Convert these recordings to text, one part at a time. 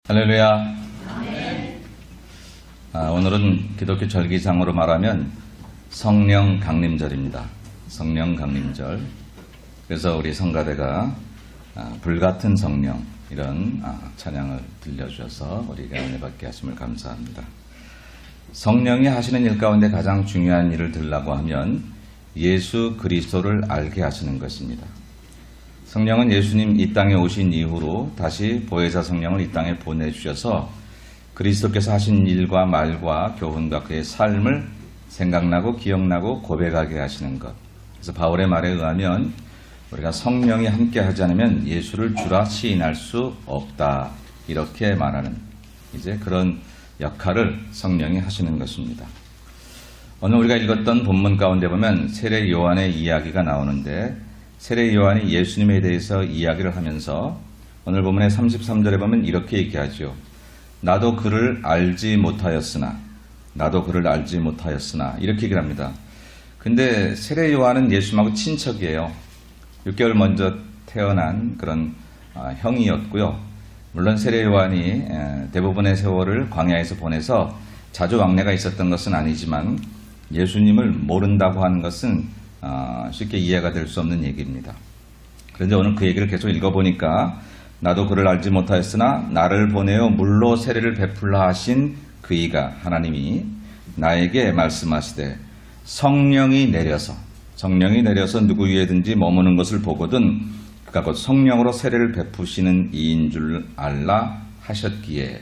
할렐루야. 오늘은 기독교 절기상으로 말하면 성령 강림절입니다. 성령 강림절. 그래서 우리 성가대가 불같은 성령 이런 찬양을 들려주셔서 우리가 은혜 받게 하심을 감사합니다. 성령이 하시는 일 가운데 가장 중요한 일을 들으려고 하면 예수 그리스도를 알게 하시는 것입니다. 성령은 예수님 이 땅에 오신 이후로 다시 보혜사 성령을 이 땅에 보내주셔서 그리스도께서 하신 일과 말과 교훈과 그의 삶을 생각나고 기억나고 고백하게 하시는 것. 그래서 바울의 말에 의하면 우리가 성령이 함께 하지 않으면 예수를 주라 시인할 수 없다. 이렇게 말하는 이제 그런 역할을 성령이 하시는 것입니다. 오늘 우리가 읽었던 본문 가운데 보면 세례 요한의 이야기가 나오는데 세례 요한이 예수님에 대해서 이야기를 하면서 오늘 본문의 33절에 보면 이렇게 얘기하죠. 나도 그를 알지 못하였으나 이렇게 얘기를 합니다. 근데 세례 요한은 예수님하고 친척이에요. 6개월 먼저 태어난 그런 형이었고요. 물론 세례 요한이 대부분의 세월을 광야에서 보내서 자주 왕래가 있었던 것은 아니지만 예수님을 모른다고 하는 것은 쉽게 이해가 될 수 없는 얘기입니다. 그런데 오늘 그 얘기를 계속 읽어보니까 나도 그를 알지 못하였으나 나를 보내어 물로 세례를 베풀라 하신 그이가 하나님이 나에게 말씀하시되 성령이 내려서 누구 위에든지 머무는 것을 보거든 그가 곧 성령으로 세례를 베푸시는 이인 줄 알라 하셨기에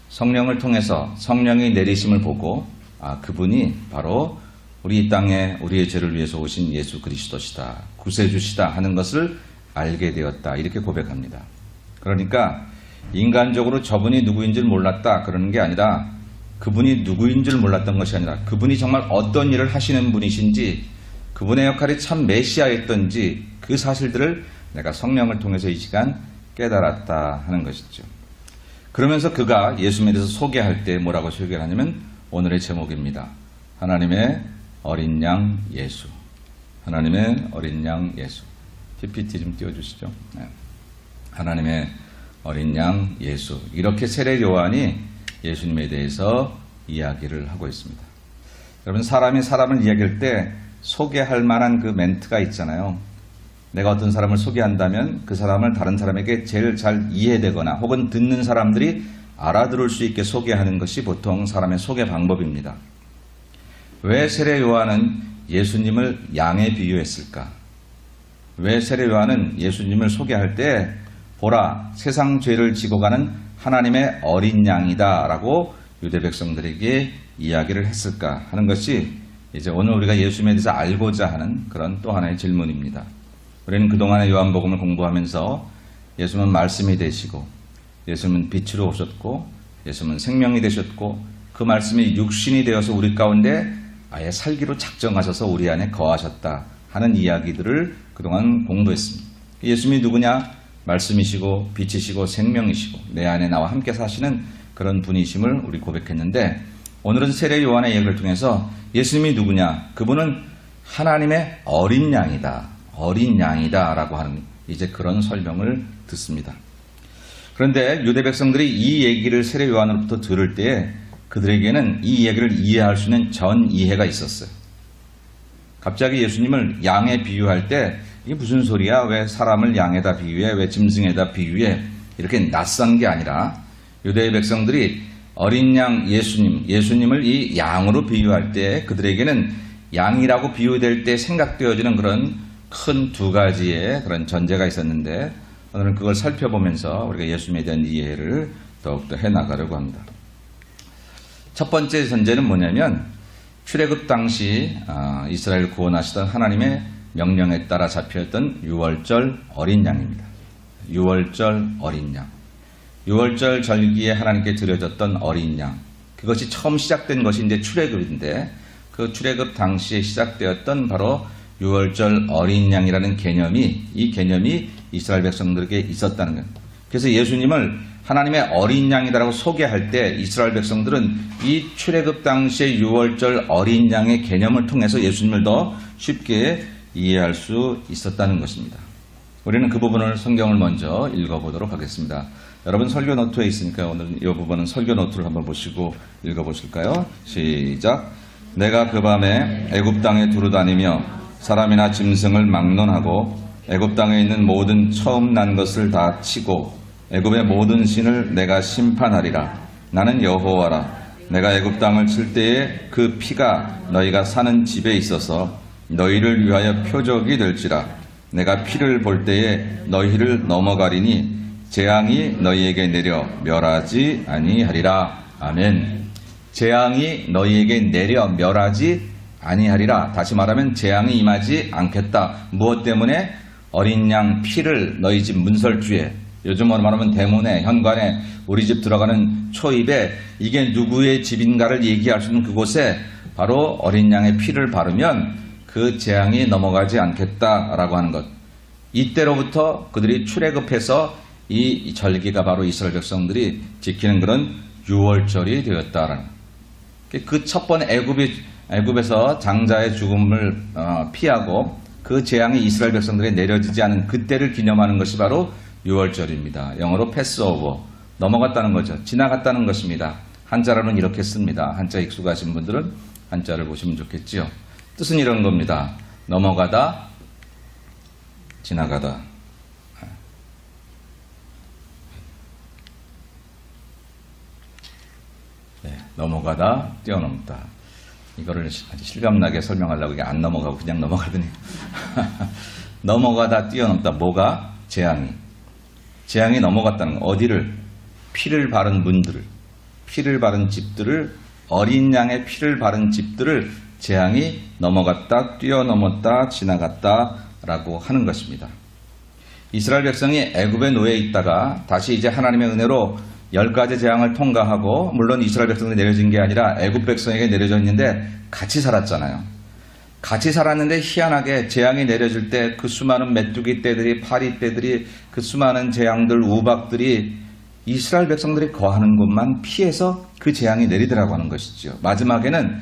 성령을 통해서 성령이 내리심을 보고 그분이 바로 우리 이 땅에 우리의 죄를 위해서 오신 예수 그리스도시다. 구세주시다 하는 것을 알게 되었다. 이렇게 고백합니다. 그러니까 인간적으로 저분이 누구인 줄 몰랐다. 그러는 게 아니라 그분이 누구인 줄 몰랐던 것이 아니라 그분이 정말 어떤 일을 하시는 분이신지 그분의 역할이 참 메시아였던지 그 사실들을 내가 성령을 통해서 이 시간 깨달았다 하는 것이죠. 그러면서 그가 예수님에 대해서 소개할 때 뭐라고 소개를 하냐면 오늘의 제목입니다. 하나님의 어린 양 예수. 하나님의 어린 양 예수. PPT 좀 띄워주시죠. 네. 하나님의 어린 양 예수. 이렇게 세례 요한이 예수님에 대해서 이야기를 하고 있습니다. 여러분 사람이 사람을 이야기할 때 소개할 만한 그 멘트가 있잖아요. 내가 어떤 사람을 소개한다면 그 사람을 다른 사람에게 제일 잘 이해되거나 혹은 듣는 사람들이 알아들을 수 있게 소개하는 것이 보통 사람의 소개 방법입니다. 왜 세례 요한은 예수님을 양에 비유했을까? 왜 세례 요한은 예수님을 소개할 때 보라 세상 죄를 지고 가는 하나님의 어린 양이다 라고 유대 백성들에게 이야기를 했을까 하는 것이 이제 오늘 우리가 예수님에 대해서 알고자 하는 그런 또 하나의 질문입니다. 우리는 그동안의 요한복음을 공부하면서 예수님은 말씀이 되시고 예수님은 빛으로 오셨고 예수님은 생명이 되셨고 그 말씀이 육신이 되어서 우리 가운데 아예 살기로 작정하셔서 우리 안에 거하셨다 하는 이야기들을 그동안 공부했습니다. 예수님이 누구냐? 말씀이시고 빛이시고 생명이시고 내 안에 나와 함께 사시는 그런 분이심을 우리 고백했는데 오늘은 세례 요한의 얘기를 통해서 예수님이 누구냐? 그분은 하나님의 어린 양이다. 어린 양이다 라고 하는 이제 그런 설명을 듣습니다. 그런데 유대 백성들이 이 얘기를 세례 요한으로부터 들을 때에 그들에게는 이 얘기를 이해할 수 있는 전 이해가 있었어요. 갑자기 예수님을 양에 비유할 때 이게 무슨 소리야? 왜 사람을 양에다 비유해? 왜 짐승에다 비유해? 이렇게 낯선 게 아니라 유대의 백성들이 어린 양 예수님을 이 양으로 비유할 때 그들에게는 양이라고 비유될 때 생각되어지는 그런 큰 두 가지의 그런 전제가 있었는데 오늘은 그걸 살펴보면서 우리가 예수님에 대한 이해를 더욱더 해나가려고 합니다. 첫 번째 전제는 뭐냐면 출애굽 당시 이스라엘을 구원하시던 하나님의 명령에 따라 잡혀있던 유월절 어린 양입니다. 유월절 어린 양. 유월절 절기에 하나님께 드려졌던 어린 양. 그것이 처음 시작된 것이 이제 출애굽인데 그 출애굽 당시에 시작되었던 바로 유월절 어린 양이라는 이 개념이 이스라엘 백성들에게 있었다는 거예요. 그래서 예수님을 하나님의 어린 양이다라고 소개할 때 이스라엘 백성들은 이 출애굽 당시의 유월절 어린 양의 개념을 통해서 예수님을 더 쉽게 이해할 수 있었다는 것입니다. 우리는 그 부분을 성경을 먼저 읽어보도록 하겠습니다. 여러분 설교 노트에 있으니까 오늘 이 부분은 설교 노트를 한번 보시고 읽어보실까요? 시작. 내가 그 밤에 애굽 땅에 두루다니며 사람이나 짐승을 막론하고 애굽 땅에 있는 모든 처음 난 것을 다 치고 애굽의 모든 신을 내가 심판하리라. 나는 여호와라. 내가 애굽 땅을 칠 때에 그 피가 너희가 사는 집에 있어서 너희를 위하여 표적이 될지라. 내가 피를 볼 때에 너희를 넘어가리니 재앙이 너희에게 내려 멸하지 아니하리라. 아멘. 재앙이 너희에게 내려 멸하지 아니하리라. 다시 말하면 재앙이 임하지 않겠다. 무엇 때문에? 어린 양 피를 너희 집 문설주에, 요즘으로 말하면 대문에, 현관에, 우리 집 들어가는 초입에 이게 누구의 집인가를 얘기할 수 있는 그곳에 바로 어린 양의 피를 바르면 그 재앙이 넘어가지 않겠다라고 하는 것. 이때로부터 그들이 출애굽해서 이 절기가 바로 이스라엘 백성들이 지키는 그런 유월절이 되었다라는 그 첫 번 애굽에서 장자의 죽음을 피하고 그 재앙이 이스라엘 백성들에 내려지지 않은 그때를 기념하는 것이 바로 유월절입니다. 영어로 패스오버, 넘어갔다는 거죠. 지나갔다는 것입니다. 한자로는 이렇게 씁니다. 한자 익숙하신 분들은 한자를 보시면 좋겠지요. 뜻은 이런 겁니다. 넘어가다, 지나가다. 네, 넘어가다, 뛰어넘다. 이거를 아주 실감나게 설명하려고 이게 안 넘어가고 그냥 넘어가더니 넘어가다, 뛰어넘다. 뭐가? 재앙이 넘어갔다는 거. 어디를? 피를 바른 문들을, 피를 바른 집들을, 어린 양의 피를 바른 집들을 재앙이 넘어갔다, 뛰어넘었다, 지나갔다라고 하는 것입니다. 이스라엘 백성이 애굽에 놓여 있다가 다시 이제 하나님의 은혜로 10가지 재앙을 통과하고, 물론 이스라엘 백성들이 내려진 게 아니라 애굽 백성에게 내려져 있는데 같이 살았잖아요. 같이 살았는데 희한하게 재앙이 내려질 때 그 수많은 메뚜기 떼들이, 파리 떼들이, 그 수많은 재앙들, 우박들이 이스라엘 백성들이 거하는 곳만 피해서 그 재앙이 내리더라고 하는 것이죠. 마지막에는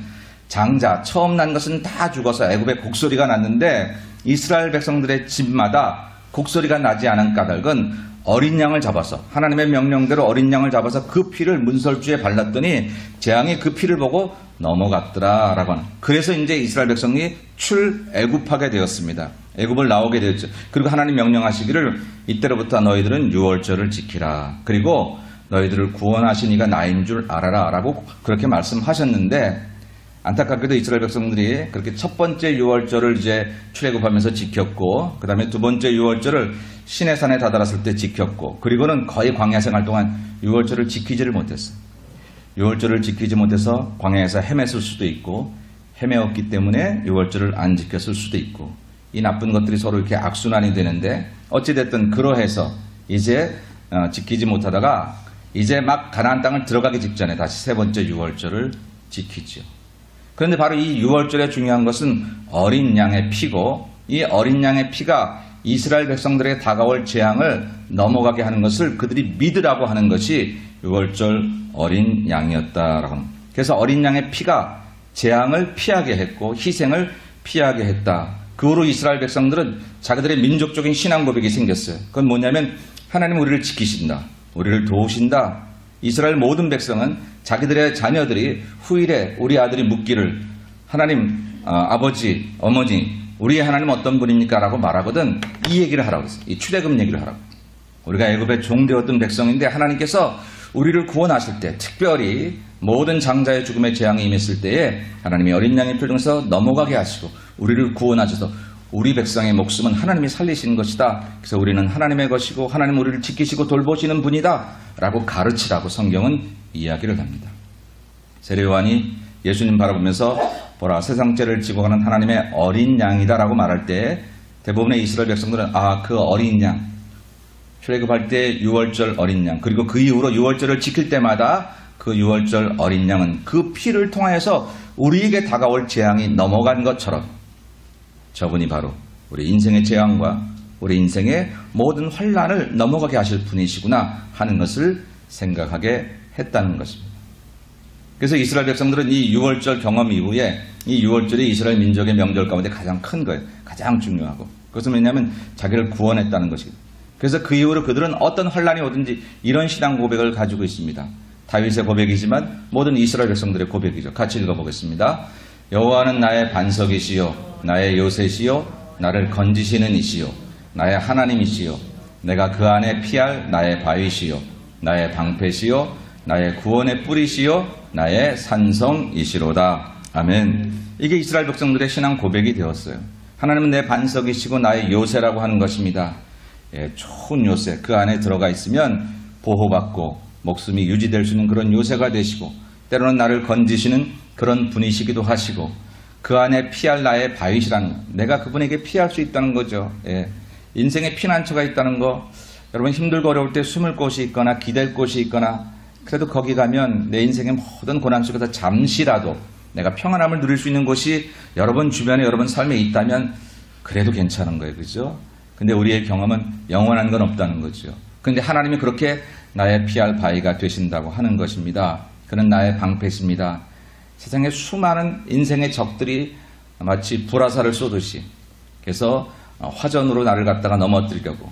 장자, 처음 난 것은 다 죽어서 애굽에 곡소리가 났는데 이스라엘 백성들의 집마다 곡소리가 나지 않은 까닭은 어린 양을 잡아서, 하나님의 명령대로 어린 양을 잡아서 그 피를 문설주에 발랐더니 재앙이 그 피를 보고 넘어갔더라라고 하는. 그래서 이제 이스라엘 백성이 출애굽하게 되었습니다. 애굽을 나오게 되었죠. 그리고 하나님 명령하시기를 이때로부터 너희들은 유월절을 지키라. 그리고 너희들을 구원하신 이가 나인 줄 알아라 라고 그렇게 말씀하셨는데, 안타깝게도 이스라엘 백성들이 그렇게 첫 번째 유월절을 이제 출애굽하면서 지켰고, 그 다음에 두 번째 유월절을 시내산에 다다랐을 때 지켰고, 그리고는 거의 광야 생활 동안 유월절을 지키지를 못했어요. 유월절을 지키지 못해서 광야에서 헤맸을 수도 있고, 헤매었기 때문에 유월절을 안 지켰을 수도 있고, 이 나쁜 것들이 서로 이렇게 악순환이 되는데, 어찌됐든 그러해서 이제 지키지 못하다가 이제 막 가나안 땅을 들어가기 직전에 다시 세 번째 유월절을 지키죠. 그런데 바로 이 유월절의 중요한 것은 어린 양의 피고, 이 어린 양의 피가 이스라엘 백성들에게 다가올 재앙을 넘어가게 하는 것을 그들이 믿으라고 하는 것이 유월절 어린 양이었다라고 합니다. 그래서 어린 양의 피가 재앙을 피하게 했고 희생을 피하게 했다. 그 후로 이스라엘 백성들은 자기들의 민족적인 신앙 고백이 생겼어요. 그건 뭐냐면 하나님 우리를 지키신다, 우리를 도우신다. 이스라엘 모든 백성은 자기들의 자녀들이 후일에 우리 아들이 묻기를 하나님, 아버지, 어머니, 우리의 하나님 어떤 분입니까? 라고 말하거든 이 얘기를 하라고 했어요. 이 출애굽 얘기를 하라고. 우리가 애굽에 종되었던 백성인데 하나님께서 우리를 구원하실 때, 특별히 모든 장자의 죽음의 재앙이 임했을 때에 하나님이 어린 양의 피를 통해서 넘어가게 하시고 우리를 구원하셔서 우리 백성의 목숨은 하나님이 살리시는 것이다. 그래서 우리는 하나님의 것이고 하나님 우리를 지키시고 돌보시는 분이다 라고 가르치라고 성경은 이야기를 합니다. 세례 요한이 예수님 바라보면서 보라 세상 죄를 지고 가는 하나님의 어린 양이다 라고 말할 때 대부분의 이스라엘 백성들은 그 어린 양, 출애굽할 때 유월절 어린 양, 그리고 그 이후로 유월절을 지킬 때마다 그 유월절 어린 양은 그 피를 통하여서 우리에게 다가올 재앙이 넘어간 것처럼 저분이 바로 우리 인생의 재앙과 우리 인생의 모든 환난을 넘어가게 하실 분이시구나 하는 것을 생각하게 했다는 것입니다. 그래서 이스라엘 백성들은 이 유월절 경험 이후에 이 유월절이 이스라엘 민족의 명절 가운데 가장 큰 거예요. 가장 중요하고. 그것은 왜냐하면 자기를 구원했다는 것이기. 그래서 그 이후로 그들은 어떤 환란이 오든지 이런 신앙 고백을 가지고 있습니다. 다윗의 고백이지만 모든 이스라엘 백성들의 고백이죠. 같이 읽어보겠습니다. 여호와는 나의 반석이시요 나의 요새시요 나를 건지시는 이시요 나의 하나님이시요 내가 그 안에 피할 나의 바위시요 나의 방패시요 나의 구원의 뿌리시요 나의 산성이시로다. 아멘. 이게 이스라엘 백성들의 신앙 고백이 되었어요. 하나님은 내 반석이시고 나의 요새라고 하는 것입니다. 예, 좋은 요새, 그 안에 들어가 있으면 보호받고 목숨이 유지될 수 있는 그런 요새가 되시고 때로는 나를 건지시는 그런 분이시기도 하시고 그 안에 피할 나의 바위시라는 것. 내가 그분에게 피할 수 있다는 거죠. 예, 인생에 피난처가 있다는 거. 여러분 힘들고 어려울 때 숨을 곳이 있거나 기댈 곳이 있거나 그래도 거기 가면 내 인생의 모든 고난 속에서 잠시라도 내가 평안함을 누릴 수 있는 곳이 여러분 주변에 여러분 삶에 있다면 그래도 괜찮은 거예요. 그죠? 근데 우리의 경험은 영원한 건 없다는 거죠. 근데 하나님이 그렇게 나의 피할 바위가 되신다고 하는 것입니다. 그는 나의 방패십니다. 세상에 수많은 인생의 적들이 마치 불화살을 쏘듯이 그래서 화전으로 나를 갖다가 넘어뜨리려고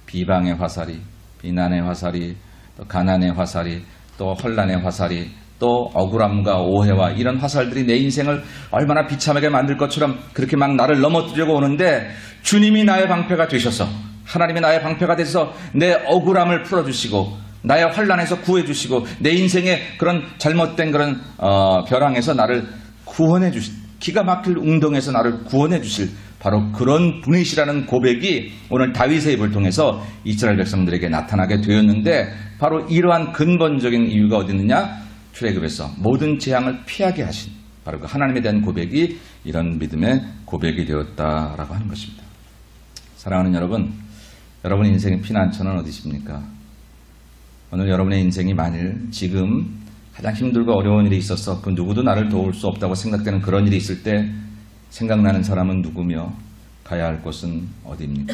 비방의 화살이, 비난의 화살이, 또 가난의 화살이, 또 혼란의 화살이, 또 억울함과 오해와 이런 화살들이 내 인생을 얼마나 비참하게 만들 것처럼 그렇게 막 나를 넘어뜨리려고 오는데 주님이 나의 방패가 되셔서 하나님이 나의 방패가 돼서 내 억울함을 풀어주시고 나의 혼란에서 구해주시고 내 인생의 그런 잘못된 그런 벼랑에서 나를 구원해 주실 기가 막힐 웅덩에서 나를 구원해 주실 바로 그런 분이시라는 고백이 오늘 다윗의 입을 통해서 이스라엘 백성들에게 나타나게 되었는데 바로 이러한 근본적인 이유가 어디 있느냐? 출애굽에서 모든 재앙을 피하게 하신 바로 그 하나님에 대한 고백이 이런 믿음의 고백이 되었다라고 하는 것입니다. 사랑하는 여러분, 여러분 인생의 피난처는 어디십니까? 오늘 여러분의 인생이 만일 지금 가장 힘들고 어려운 일이 있어서 그 누구도 나를 도울 수 없다고 생각되는 그런 일이 있을 때 생각나는 사람은 누구며 가야 할 곳은 어디입니까?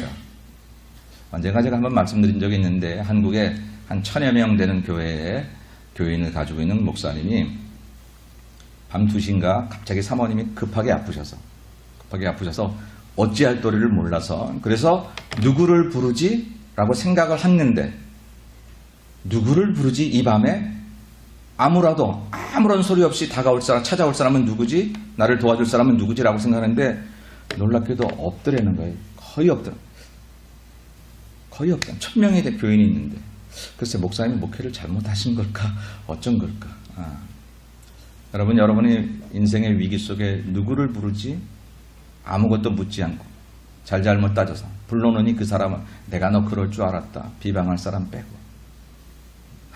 언젠가 제가 한번 말씀드린 적이 있는데 한국에 한 1000여 명 되는 교회에 교인을 가지고 있는 목사님이 밤 2시인가 갑자기 사모님이 급하게 아프셔서 어찌할 도리를 몰라서 그래서 누구를 부르지? 라고 생각을 했는데 누구를 부르지 이 밤에? 아무런 소리 없이 다가올 사람, 찾아올 사람은 누구지? 나를 도와줄 사람은 누구지? 라고 생각하는데 놀랍게도 없더라는 거예요. 거의 없더라. 1000명의 교인이 있는데 글쎄 목사님이 목회를 잘못하신 걸까? 어쩐 걸까? 여러분, 여러분의 인생의 위기 속에 누구를 부르지? 아무것도 묻지 않고 잘못 따져서 불러놓으니 그 사람은 내가 너 그럴 줄 알았다. 비방할 사람 빼고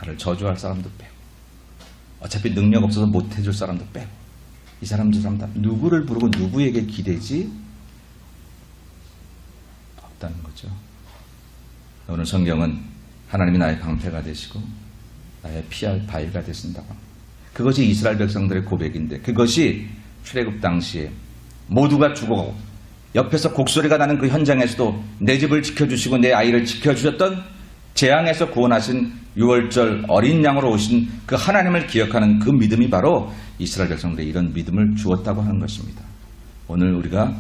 나를 저주할 사람도 빼고 어차피 능력 없어서 못해줄 사람도 빼고 이 사람들 다 누구를 부르고 누구에게 기대지? 없다는 거죠. 오늘 성경은 하나님이 나의 방패가 되시고 나의 피할 바위가 되신다고 합니다. 그것이 이스라엘 백성들의 고백인데 그것이 출애굽 당시에 모두가 죽어가고 옆에서 곡소리가 나는 그 현장에서도 내 집을 지켜주시고 내 아이를 지켜주셨던 재앙에서 구원하신 6월절 어린 양으로 오신 그 하나님을 기억하는 그 믿음이 바로 이스라엘 백성들의 이런 믿음을 주었다고 하는 것입니다. 오늘 우리가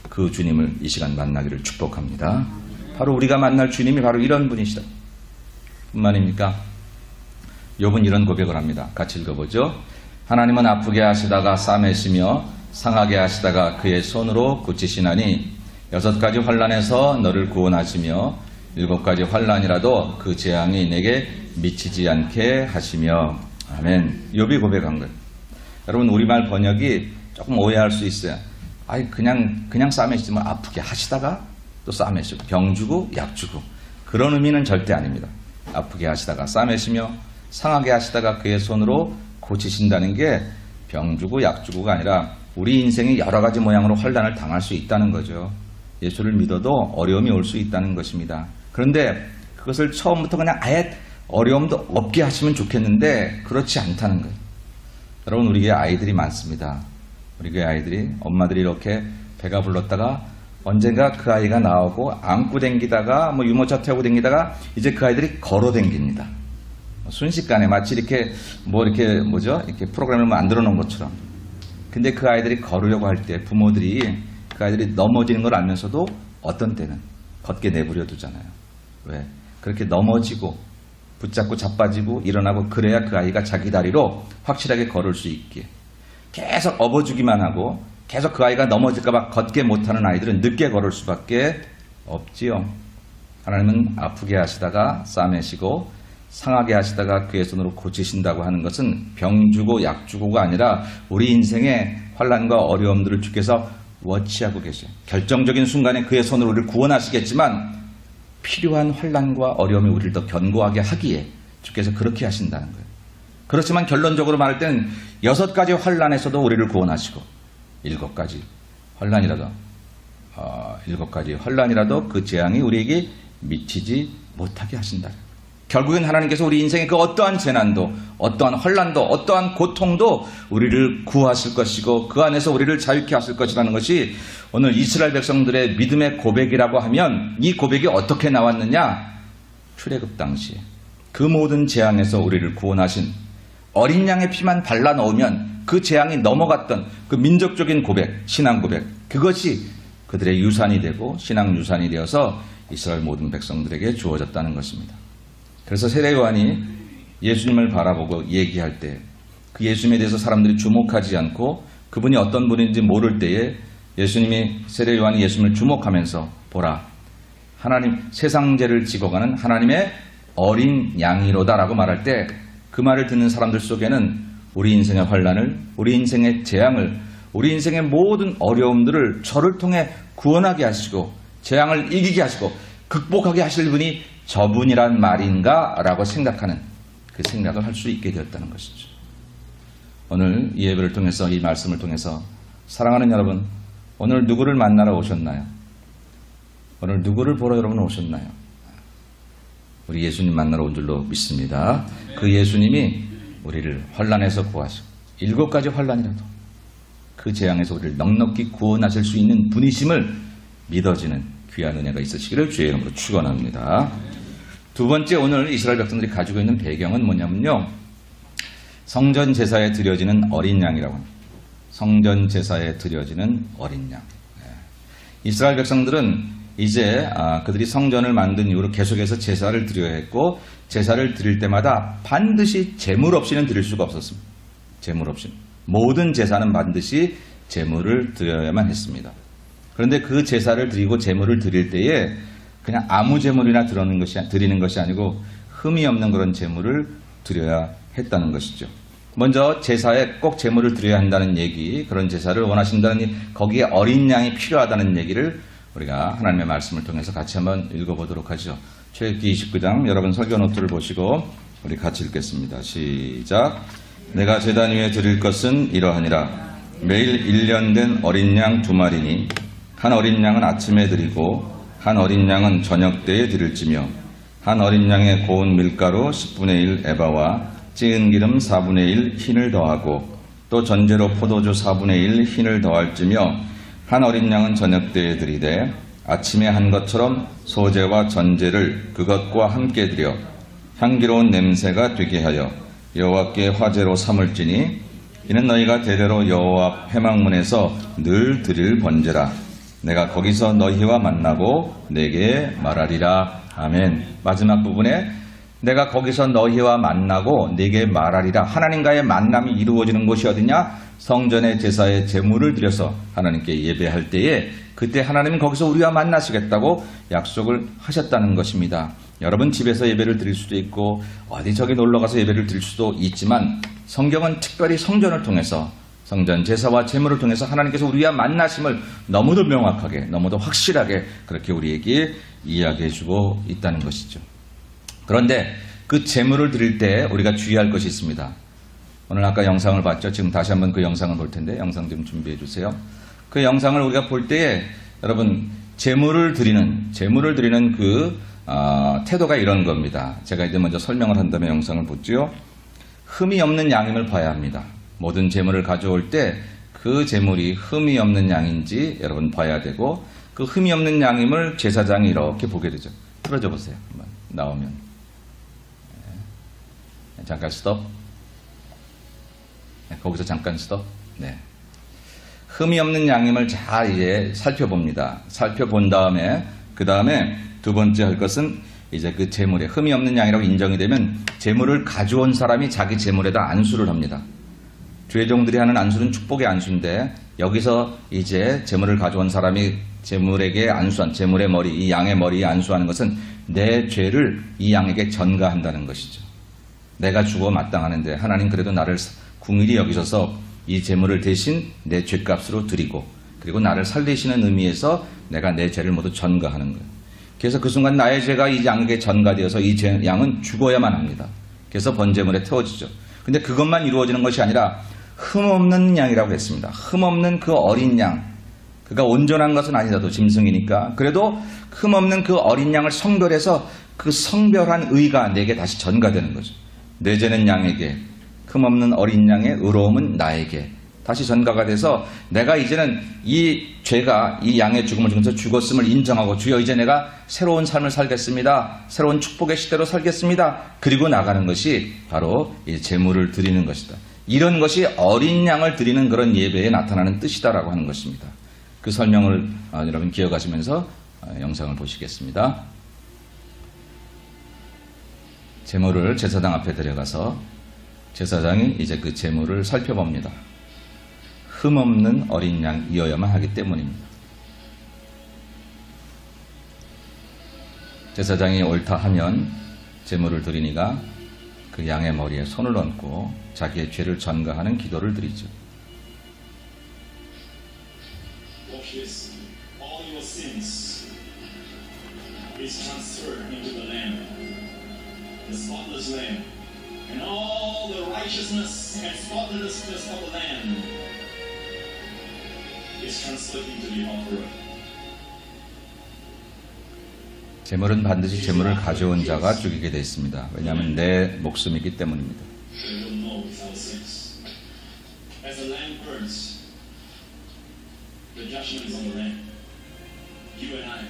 그 주님을 이 시간 만나기를 축복합니다. 바로 우리가 만날 주님이 바로 이런 분이시다. 뿐만입니까? 욥은 이런 고백을 합니다. 같이 읽어보죠. 하나님은 아프게 하시다가 싸매시며 상하게 하시다가 그의 손으로 고치시나니 6가지 환난에서 너를 구원하시며 7가지 환난이라도 그 재앙이 내게 미치지 않게 하시며. 아멘. 욥이 고백한 거예요. 여러분 우리말 번역이 조금 오해할 수 있어요. 아이 그냥 싸매시면 아프게 하시다가 또 싸매시고 병 주고 약 주고 그런 의미는 절대 아닙니다. 아프게 하시다가 싸매시며 상하게 하시다가 그의 손으로 고치신다는 게 병 주고 약 주고가 아니라 우리 인생이 여러 가지 모양으로 환난을 당할 수 있다는 거죠. 예수를 믿어도 어려움이 올 수 있다는 것입니다. 그런데 그것을 처음부터 그냥 아예 어려움도 없게 하시면 좋겠는데 그렇지 않다는 거예요. 여러분 우리 교회 아이들이 많습니다. 우리 교회 아이들이 엄마들이 이렇게 배가 불렀다가 언젠가 그 아이가 나오고 안고 댕기다가 유모차 태우고 댕기다가 이제 그 아이들이 걸어 댕깁니다. 순식간에 마치 이렇게 이렇게 프로그램을 만들어 놓은 것처럼. 근데 그 아이들이 걸으려고 할 때 부모들이 그 아이들이 넘어지는 걸 알면서도 어떤 때는 걷게 내버려 두잖아요. 왜? 그렇게 넘어지고 붙잡고 자빠지고 일어나고 그래야 그 아이가 자기 다리로 확실하게 걸을 수 있게 계속 업어주기만 하고 계속 그 아이가 넘어질까봐 걷게 못하는 아이들은 늦게 걸을 수밖에 없지요. 하나님은 아프게 하시다가 싸매시고 상하게 하시다가 그의 손으로 고치신다고 하는 것은 병 주고 약 주고가 아니라 우리 인생의 환난과 어려움들을 주께서 워치하고 계셔요. 결정적인 순간에 그의 손으로 우리를 구원하시겠지만 필요한 환난과 어려움이 우리를 더 견고하게 하기에 주께서 그렇게 하신다는 거예요. 그렇지만 결론적으로 말할 때는 6가지 환난에서도 우리를 구원하시고 7가지 환난이라도 그 재앙이 우리에게 미치지 못하게 하신다. 결국엔 하나님께서 우리 인생의 그 어떠한 재난도 어떠한 환난도 어떠한 고통도 우리를 구하실 것이고 그 안에서 우리를 자유케 하실 것이라는 것이 오늘 이스라엘 백성들의 믿음의 고백이라고 하면 이 고백이 어떻게 나왔느냐? 출애굽 당시에 그 모든 재앙에서 우리를 구원하신 어린 양의 피만 발라 넣으면 그 재앙이 넘어갔던 그 민족적인 고백, 신앙 고백, 그것이 그들의 유산이 되고 신앙 유산이 되어서 이스라엘 모든 백성들에게 주어졌다는 것입니다. 그래서 세례 요한이 예수님을 바라보고 얘기할 때 그 예수님에 대해서 사람들이 주목하지 않고 그분이 어떤 분인지 모를 때에 예수님이 세례 요한이 예수님을 주목하면서 보라 하나님 세상 죄를 지고 가는 하나님의 어린 양이로다라고 말할 때 그 말을 듣는 사람들 속에는 우리 인생의 환난을 우리 인생의 재앙을 우리 인생의 모든 어려움들을 저를 통해 구원하게 하시고 재앙을 이기게 하시고 극복하게 하실 분이 저분이란 말인가 라고 생각하는 그 생각을 할 수 있게 되었다는 것이죠. 오늘 이 예배를 통해서 이 말씀을 통해서 사랑하는 여러분 오늘 누구를 만나러 오셨나요? 오늘 누구를 보러 여러분 오셨나요? 우리 예수님 만나러 온 줄로 믿습니다. 그 예수님이 우리를 환난에서 구하시고 7가지 환난이라도 그 재앙에서 우리를 넉넉히 구원하실 수 있는 분이심을 믿어지는 귀한 은혜가 있으시기를 주의 이름으로 축원합니다. 두 번째 오늘 이스라엘 백성들이 가지고 있는 배경은 뭐냐면요. 성전 제사에 드려지는 어린 양이라고 합니다. 성전 제사에 드려지는 어린 양. 이스라엘 백성들은 이제 그들이 성전을 만든 이후로 계속해서 제사를 드려야 했고 제사를 드릴 때마다 반드시 제물 없이는 드릴 수가 없었습니다. 제물 없이는. 모든 제사는 반드시 제물을 드려야만 했습니다. 그런데 그 제사를 드리고 제물을 드릴 때에 그냥 아무 제물이나 드리는 것이 아니고 흠이 없는 그런 제물을 드려야 했다는 것이죠. 먼저 제사에 꼭 제물을 드려야 한다는 얘기, 그런 제사를 원하신다는 거기에 어린 양이 필요하다는 얘기를 우리가 하나님의 말씀을 통해서 같이 한번 읽어보도록 하죠. 출애굽기 29장 여러분 설교 노트를 보시고 우리 같이 읽겠습니다. 시작. 내가 제단 위에 드릴 것은 이러하니라. 매일 1년 된 어린 양 2마리니 한 어린 양은 아침에 드리고 한 어린 양은 저녁 때에 드릴지며 한 어린 양의 고운 밀가루 10분의 1 에바와 찌은 기름 4분의 1 흰을 더하고 또 전제로 포도주 4분의 1 흰을 더할지며 한 어린 양은 저녁 때에 드리되 아침에 한 것처럼 소제와 전제를 그것과 함께 드려 향기로운 냄새가 되게 하여 여호와께 화제로 삼을지니 이는 너희가 대대로 여호와 앞 회막문에서 늘 드릴 번제라. 내가 거기서 너희와 만나고 내게 말하리라. 아멘. 마지막 부분에 내가 거기서 너희와 만나고 내게 말하리라. 하나님과의 만남이 이루어지는 곳이 어디냐? 성전의 제사에 제물을 드려서 하나님께 예배할 때에 그때 하나님은 거기서 우리와 만나시겠다고 약속을 하셨다는 것입니다. 여러분 집에서 예배를 드릴 수도 있고 어디 저기 놀러가서 예배를 드릴 수도 있지만 성경은 특별히 성전을 통해서 성전 제사와 제물을 통해서 하나님께서 우리와 만나심을 너무도 명확하게 너무도 확실하게 그렇게 우리에게 이야기해 주고 있다는 것이죠. 그런데 그 제물을 드릴 때 우리가 주의할 것이 있습니다. 오늘 아까 영상을 봤죠. 지금 다시 한번 그 영상을 볼 텐데 영상 좀 준비해 주세요. 그 영상을 우리가 볼 때에 여러분 제물을 드리는 그 태도가 이런 겁니다. 제가 이제 먼저 설명을 한 다음에 영상을 보죠. 흠이 없는 양임을 봐야 합니다. 모든 제물을 가져올 때 그 제물이 흠이 없는 양인지 여러분 봐야 되고 그 흠이 없는 양임을 제사장이 이렇게 보게 되죠. 틀어줘 보세요. 한번 나오면. 잠깐 스톱. 네, 거기서 잠깐 스톱. 네. 흠이 없는 양임을 잘 이제 살펴봅니다. 살펴본 다음에 그 다음에 두 번째 할 것은 이제 그 제물에 흠이 없는 양이라고 인정이 되면 제물을 가져온 사람이 자기 제물에다 안수를 합니다. 죄종들이 하는 안수는 축복의 안수인데 여기서 이제 제물을 가져온 사람이 제물에게 안수한 제물의 머리, 이 양의 머리에 안수하는 것은 내 죄를 이 양에게 전가한다는 것이죠. 내가 죽어 마땅하는데 하나님 그래도 나를 긍휼히 여기셔서 이 제물을 대신 내 죄값으로 드리고 그리고 나를 살리시는 의미에서 내가 내 죄를 모두 전가하는 거예요. 그래서 그 순간 나의 죄가 이 양에게 전가되어서 이 양은 죽어야만 합니다. 그래서 번제물에 태워지죠. 근데 그것만 이루어지는 것이 아니라 흠없는 양이라고 했습니다. 흠없는 그 어린 양. 그가 온전한 것은 아니라도 짐승이니까 그래도 흠없는 그 어린 양을 성별해서 그 성별한 의가 내게 다시 전가되는 거죠. 내 죄는 양에게, 흠없는 어린 양의 의로움은 나에게 다시 전가가 돼서 내가 이제는 이 죄가 이 양의 죽음을 통해서 죽었음을 인정하고 주여 이제 내가 새로운 삶을 살겠습니다. 새로운 축복의 시대로 살겠습니다. 그리고 나가는 것이 바로 이 제물을 드리는 것이다. 이런 것이 어린 양을 드리는 그런 예배에 나타나는 뜻이다라고 하는 것입니다. 그 설명을 여러분 기억하시면서 영상을 보시겠습니다. 제물을 제사장 앞에 데려가서 제사장이 이제 그 제물을 살펴봅니다. 흠없는 어린 양이어야만 하기 때문입니다. 제사장이 옳다 하면 제물을 드리니가 그 양의 머리에 손을 얹고 자기의 죄를 전가하는 기도를 드리죠. Wash all your sins is transferred into the Lamb, the spotless Lamb, and all the righteousness and spotlessness of the Lamb is transferred into the offering. 제물은 반드시 제물을 가져온 자가 죽이게 되어 있습니다. 왜냐하면 내 목숨이기 때문입니다. They will know without sins. As the lamb burns, the judgment is on the lamb. You and I,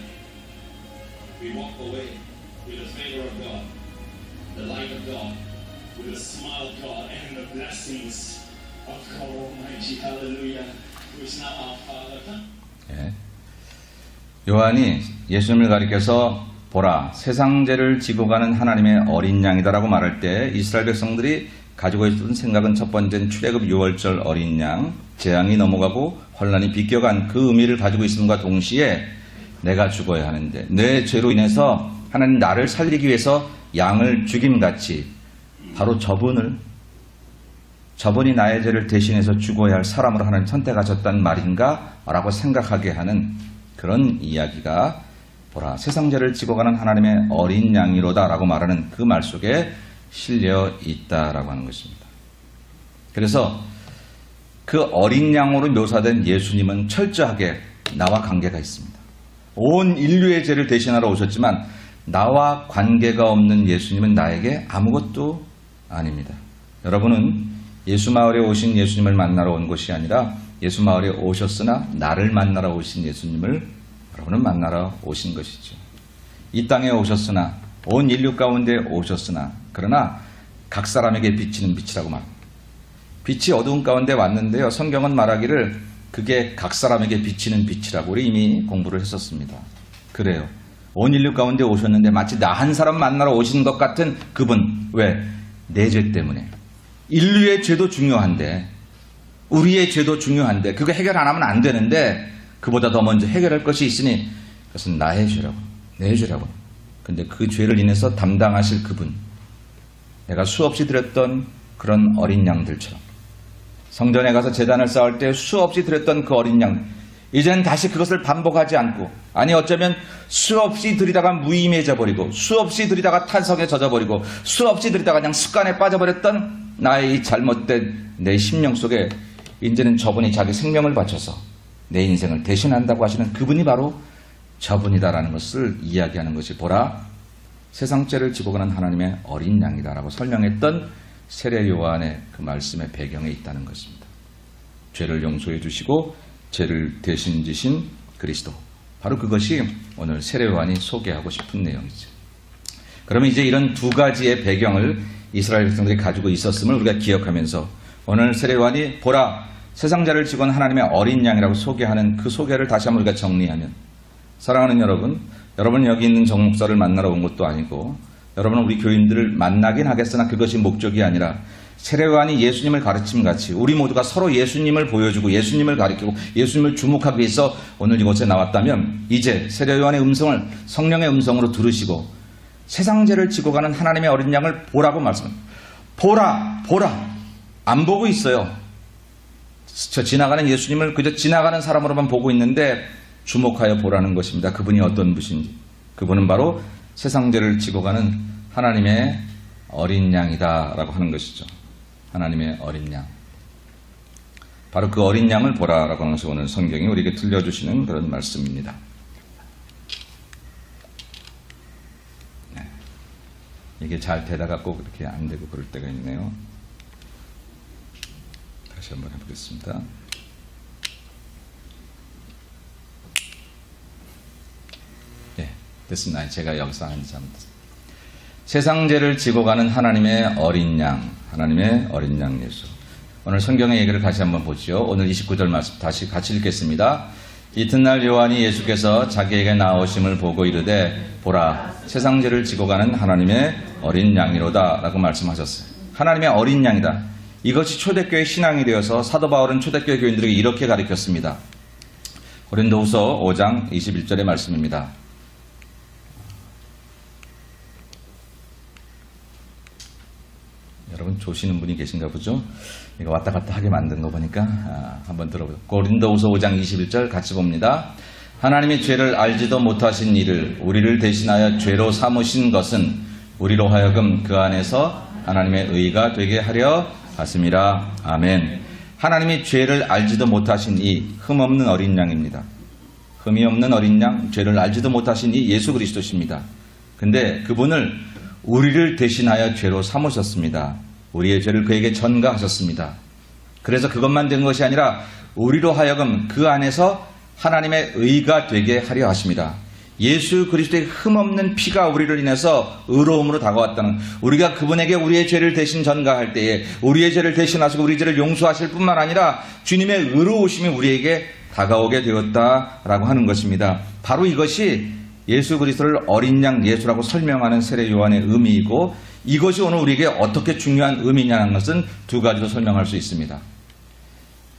we walk away with the favor of God, the light of God, with the smile of God, and the blessings of God Almighty. Hallelujah. Who is now our Father. 예. 요한이 예수님을 가리켜서 보라 세상 죄를 지고 가는 하나님의 어린 양이다라고 말할 때 이스라엘 백성들이 가지고 있었던 생각은 첫 번째는 출애굽 6월절 어린 양, 재앙이 넘어가고 혼란이 비껴간 그 의미를 가지고 있음과 동시에 내가 죽어야 하는데 내 죄로 인해서 하나님 나를 살리기 위해서 양을 죽임같이 바로 저분이 나의 죄를 대신해서 죽어야 할 사람으로 하나님 선택하셨단 말인가? 라고 생각하게 하는 그런 이야기가 보라 세상 죄를 지고 가는 하나님의 어린 양이로다 라고 말하는 그 말 속에 실려 있다라고 하는 것입니다. 그래서 그 어린 양으로 묘사된 예수님은 철저하게 나와 관계가 있습니다. 온 인류의 죄를 대신하러 오셨지만 나와 관계가 없는 예수님은 나에게 아무것도 아닙니다. 여러분은 예수 마을에 오신 예수님을 만나러 온 것이 아니라 예수 마을에 오셨으나 나를 만나러 오신 예수님을 여러분은 만나러 오신 것이죠. 이 땅에 오셨으나 온 인류 가운데 오셨으나 그러나 각 사람에게 비치는 빛이라고 말합니다. 빛이 어두운 가운데 왔는데요. 성경은 말하기를 그게 각 사람에게 비치는 빛이라고 우리 이미 공부를 했었습니다. 그래요. 온 인류 가운데 오셨는데 마치 나 한 사람 만나러 오신 것 같은 그분. 왜? 내 죄 때문에. 인류의 죄도 중요한데 우리의 죄도 중요한데 그거 해결 안 하면 안 되는데 그보다 더 먼저 해결할 것이 있으니 그것은 나의 죄라고 내 죄라고. 근데 그 죄를 인해서 담당하실 그분 내가 수없이 드렸던 그런 어린 양들처럼 성전에 가서 제단을 쌓을 때 수없이 드렸던 그 어린 양 이제는 다시 그것을 반복하지 않고 아니 어쩌면 수없이 드리다가 무의미해져 버리고 수없이 드리다가 탄성에 젖어버리고 수없이 드리다가 그냥 습관에 빠져버렸던 나의 이 잘못된 내 심령 속에 이제는 저분이 자기 생명을 바쳐서 내 인생을 대신한다고 하시는 그분이 바로 저분이다라는 것을 이야기하는 것이 보라 세상 죄를 지고 가는 하나님의 어린 양이다라고 설명했던 세례 요한의 그 말씀의 배경에 있다는 것입니다. 죄를 용서해 주시고 죄를 대신 지신 그리스도 바로 그것이 오늘 세례 요한이 소개하고 싶은 내용이죠. 그러면 이제 이런 두 가지의 배경을 이스라엘 백성들이 가지고 있었음을 우리가 기억하면서 오늘 세례 요한이 보라 세상자를 지고는 하나님의 어린 양이라고 소개하는 그 소개를 다시 한번 우리가 정리하면, 사랑하는 여러분, 여러분 여기 있는 정 목사를 만나러 온 것도 아니고 여러분은 우리 교인들을 만나긴 하겠으나 그것이 목적이 아니라 세례요한이 예수님을 가르침같이 우리 모두가 서로 예수님을 보여주고 예수님을 가리키고 예수님을 주목하기 위해서 오늘 이곳에 나왔다면, 이제 세례요한의 음성을 성령의 음성으로 들으시고 세상죄를 지고 가는 하나님의 어린 양을 보라고 말씀합니다. 보라, 보라. 안 보고 있어요. 저 지나가는 예수님을 그저 지나가는 사람으로만 보고 있는데 주목하여 보라는 것입니다. 그분이 어떤 분인지. 그분은 바로 세상죄를 지고 가는 하나님의 어린 양이다라고 하는 것이죠. 하나님의 어린 양. 바로 그 어린 양을 보라라고 하는 것이 오늘 성경이 우리에게 들려주시는 그런 말씀입니다. 네. 이게 잘 되다가 꼭 이렇게 안 되고 그럴 때가 있네요. 다시 한번 해보겠습니다. 네, 됐습니다. 제가 여기서 하는지 잘못했습니다. 세상죄를 지고 가는 하나님의 어린 양, 하나님의 어린 양 예수. 오늘 성경의 얘기를 다시 한번 보죠. 오늘 29절 말씀 다시 같이 읽겠습니다. 이튿날 요한이 예수께서 자기에게 나오심을 보고 이르되 보라, 세상죄를 지고 가는 하나님의 어린 양이로다 라고 말씀하셨어요. 하나님의 어린 양이다. 이것이 초대교회 신앙이 되어서 사도 바울은 초대교회 교인들에게 이렇게 가르쳤습니다. 고린도후서 5장 21절의 말씀입니다. 여러분 조시는 분이 계신가 보죠? 이거 왔다 갔다 하게 만든 거 보니까 한번 들어보죠. 고린도후서 5장 21절 같이 봅니다. 하나님이 죄를 알지도 못하신 이를 우리를 대신하여 죄로 삼으신 것은 우리로 하여금 그 안에서 하나님의 의가 되게 하려 하심이라. 아멘. 하나님이 죄를 알지도 못하신 이 흠없는 어린 양입니다. 흠이 없는 어린 양, 죄를 알지도 못하신 이 예수 그리스도십니다. 근데 그분을 우리를 대신하여 죄로 삼으셨습니다. 우리의 죄를 그에게 전가하셨습니다. 그래서 그것만 된 것이 아니라 우리로 하여금 그 안에서 하나님의 의가 되게 하려 하십니다. 예수 그리스도의 흠없는 피가 우리를 인해서 의로움으로 다가왔다는, 우리가 그분에게 우리의 죄를 대신 전가할 때에 우리의 죄를 대신하시고 우리 죄를 용서하실 뿐만 아니라 주님의 의로우심이 우리에게 다가오게 되었다라고 하는 것입니다. 바로 이것이 예수 그리스도를 어린 양 예수라고 설명하는 세례 요한의 의미이고, 이것이 오늘 우리에게 어떻게 중요한 의미냐는 것은 두 가지로 설명할 수 있습니다.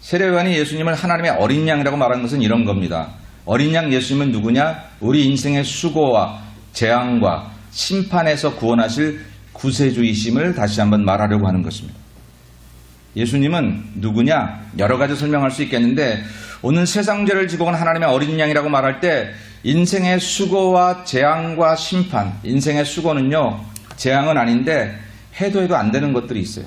세례 요한이 예수님을 하나님의 어린 양이라고 말하는 것은 이런 겁니다. 어린 양 예수님은 누구냐? 우리 인생의 수고와 재앙과 심판에서 구원하실 구세주이심을 다시 한번 말하려고 하는 것입니다. 예수님은 누구냐? 여러 가지 설명할 수 있겠는데, 오늘 세상죄를 지고 온 하나님의 어린 양이라고 말할 때 인생의 수고와 재앙과 심판, 인생의 수고는요, 재앙은 아닌데 해도 안 되는 것들이 있어요.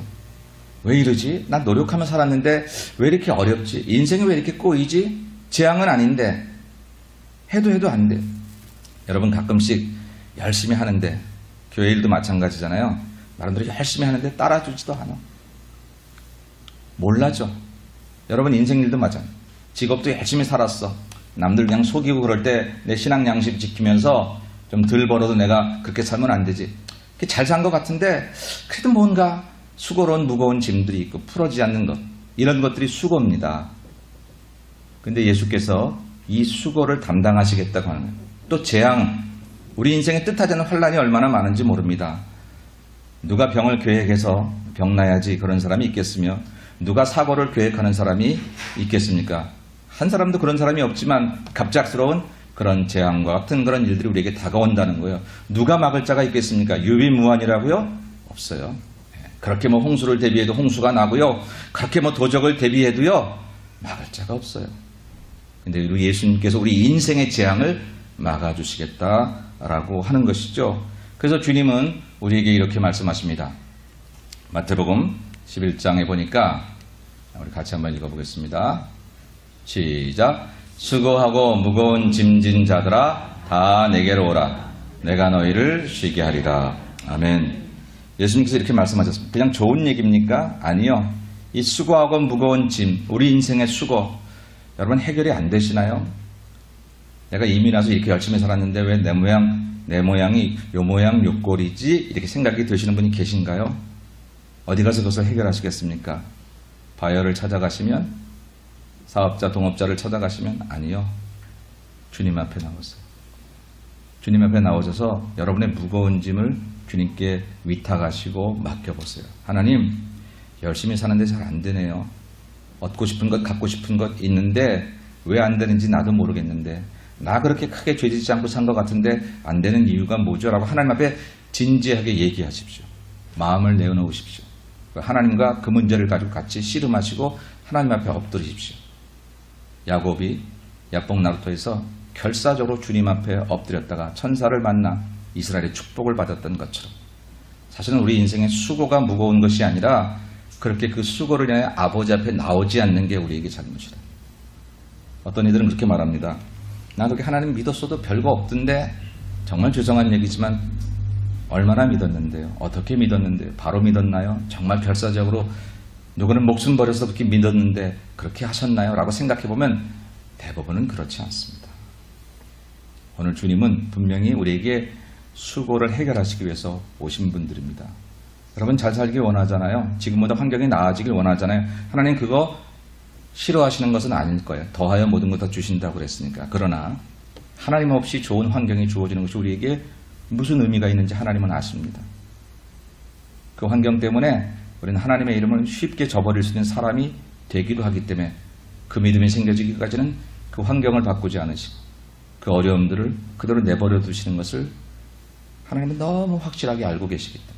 왜 이러지? 난 노력하며 살았는데 왜 이렇게 어렵지? 인생이 왜 이렇게 꼬이지? 재앙은 아닌데 해도 안 돼. 여러분 가끔씩 열심히 하는데, 교회 일도 마찬가지잖아요. 나름대로 열심히 하는데 따라주지도 않아. 몰라죠. 여러분 인생 일도 마찬가지. 직업도 열심히 살았어. 남들 그냥 속이고 그럴 때 내 신앙 양식 지키면서 좀 덜 벌어도 내가 그렇게 살면 안 되지. 잘 산 것 같은데 그래도 뭔가 수고로운 무거운 짐들이 있고 풀어지지 않는 것, 이런 것들이 수고입니다. 근데 예수께서 이 수고를 담당하시겠다고 하는 거예요. 또 재앙, 우리 인생에 뜻하지 않은 환란이 얼마나 많은지 모릅니다. 누가 병을 계획해서 병나야지 그런 사람이 있겠으며, 누가 사고를 계획하는 사람이 있겠습니까? 한 사람도 그런 사람이 없지만 갑작스러운 그런 재앙과 같은 그런 일들이 우리에게 다가온다는 거예요. 누가 막을 자가 있겠습니까? 유비무환이라고요? 없어요. 그렇게 뭐 홍수를 대비해도 홍수가 나고요. 그렇게 뭐 도적을 대비해도요, 막을 자가 없어요. 근데 우리 예수님께서 우리 인생의 재앙을 막아주시겠다라고 하는 것이죠. 그래서 주님은 우리에게 이렇게 말씀하십니다. 마태복음 11장에 보니까 우리 같이 한번 읽어보겠습니다. 시작. 수고하고 무거운 짐진 자들아 다 내게로 오라. 내가 너희를 쉬게 하리라. 아멘. 예수님께서 이렇게 말씀하셨습니다. 그냥 좋은 얘기입니까? 아니요. 이 수고하고 무거운 짐, 우리 인생의 수고, 여러분 해결이 안 되시나요? 내가 이미 나서 이렇게 열심히 살았는데 왜 내 모양이 요 모양 요 꼴이지? 이렇게 생각이 드시는 분이 계신가요? 어디 가서 그것을 해결하시겠습니까? 바이어를 찾아가시면 사업자, 동업자를 찾아가시면 아니요. 주님 앞에 나오세요. 주님 앞에 나오셔서 여러분의 무거운 짐을 주님께 위탁하시고 맡겨보세요. 하나님, 열심히 사는데 잘 안 되네요. 얻고 싶은 것, 갖고 싶은 것 있는데 왜 안 되는지 나도 모르겠는데 나 그렇게 크게 죄짓지 않고 산 것 같은데 안 되는 이유가 뭐죠? 라고 하나님 앞에 진지하게 얘기하십시오. 마음을 내어놓으십시오. 하나님과 그 문제를 가지고 같이 씨름하시고 하나님 앞에 엎드리십시오. 야곱이 야복 나루터에서 결사적으로 주님 앞에 엎드렸다가 천사를 만나 이스라엘의 축복을 받았던 것처럼 사실은 우리 인생의 수고가 무거운 것이 아니라 그렇게 그 수고를 인해 아버지 앞에 나오지 않는 게 우리에게 잘못이다. 어떤 이들은 그렇게 말합니다. 나 그렇게 하나님 믿었어도 별거 없던데 정말 죄송한 얘기지만 얼마나 믿었는데요. 어떻게 믿었는데요. 바로 믿었나요? 정말 결사적으로 누구는 목숨 버려서 그렇게 믿었는데 그렇게 하셨나요? 라고 생각해보면 대부분은 그렇지 않습니다. 오늘 주님은 분명히 우리에게 수고를 해결하시기 위해서 오신 분들입니다. 여러분 잘 살기 원하잖아요. 지금보다 환경이 나아지길 원하잖아요. 하나님 그거 싫어하시는 것은 아닐 거예요. 더하여 모든 것 다 주신다고 그랬으니까. 그러나 하나님 없이 좋은 환경이 주어지는 것이 우리에게 무슨 의미가 있는지 하나님은 아십니다. 그 환경 때문에 우리는 하나님의 이름을 쉽게 저버릴 수 있는 사람이 되기도 하기 때문에 그 믿음이 생겨지기까지는 그 환경을 바꾸지 않으시고 그 어려움들을 그대로 내버려 두시는 것을 하나님은 너무 확실하게 알고 계시기 때문에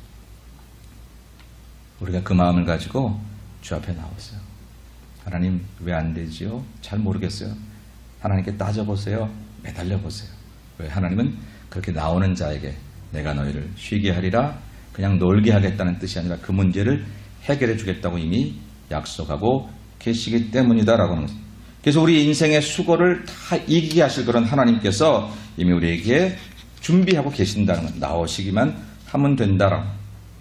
우리가 그 마음을 가지고 주 앞에 나오세요. 하나님 왜 안 되지요? 잘 모르겠어요. 하나님께 따져보세요. 매달려보세요. 왜? 하나님은 그렇게 나오는 자에게 내가 너희를 쉬게 하리라 그냥 놀게 하겠다는 뜻이 아니라 그 문제를 해결해 주겠다고 이미 약속하고 계시기 때문이다라고 하는 거죠. 그래서 우리 인생의 수고를 다 이기게 하실 그런 하나님께서 이미 우리에게 준비하고 계신다는 것. 나오시기만 하면 된다라고.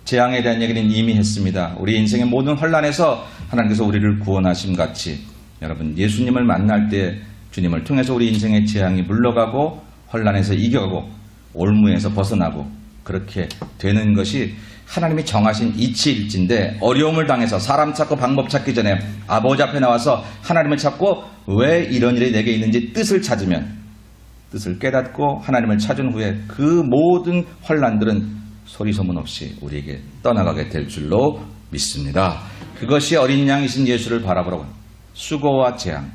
재앙에 대한 얘기는 이미 했습니다. 우리 인생의 모든 혼란에서 하나님께서 우리를 구원하심 같이 여러분 예수님을 만날 때 주님을 통해서 우리 인생의 재앙이 물러가고 혼란에서 이겨가고 올무에서 벗어나고 그렇게 되는 것이 하나님이 정하신 이치일진데 어려움을 당해서 사람 찾고 방법 찾기 전에 아버지 앞에 나와서 하나님을 찾고 왜 이런 일이 내게 있는지 뜻을 찾으면 뜻을 깨닫고 하나님을 찾은 후에 그 모든 혼란들은 소리 소문 없이 우리에게 떠나가게 될 줄로 믿습니다. 그것이 어린 양이신 예수를 바라보라고 수고와 재앙.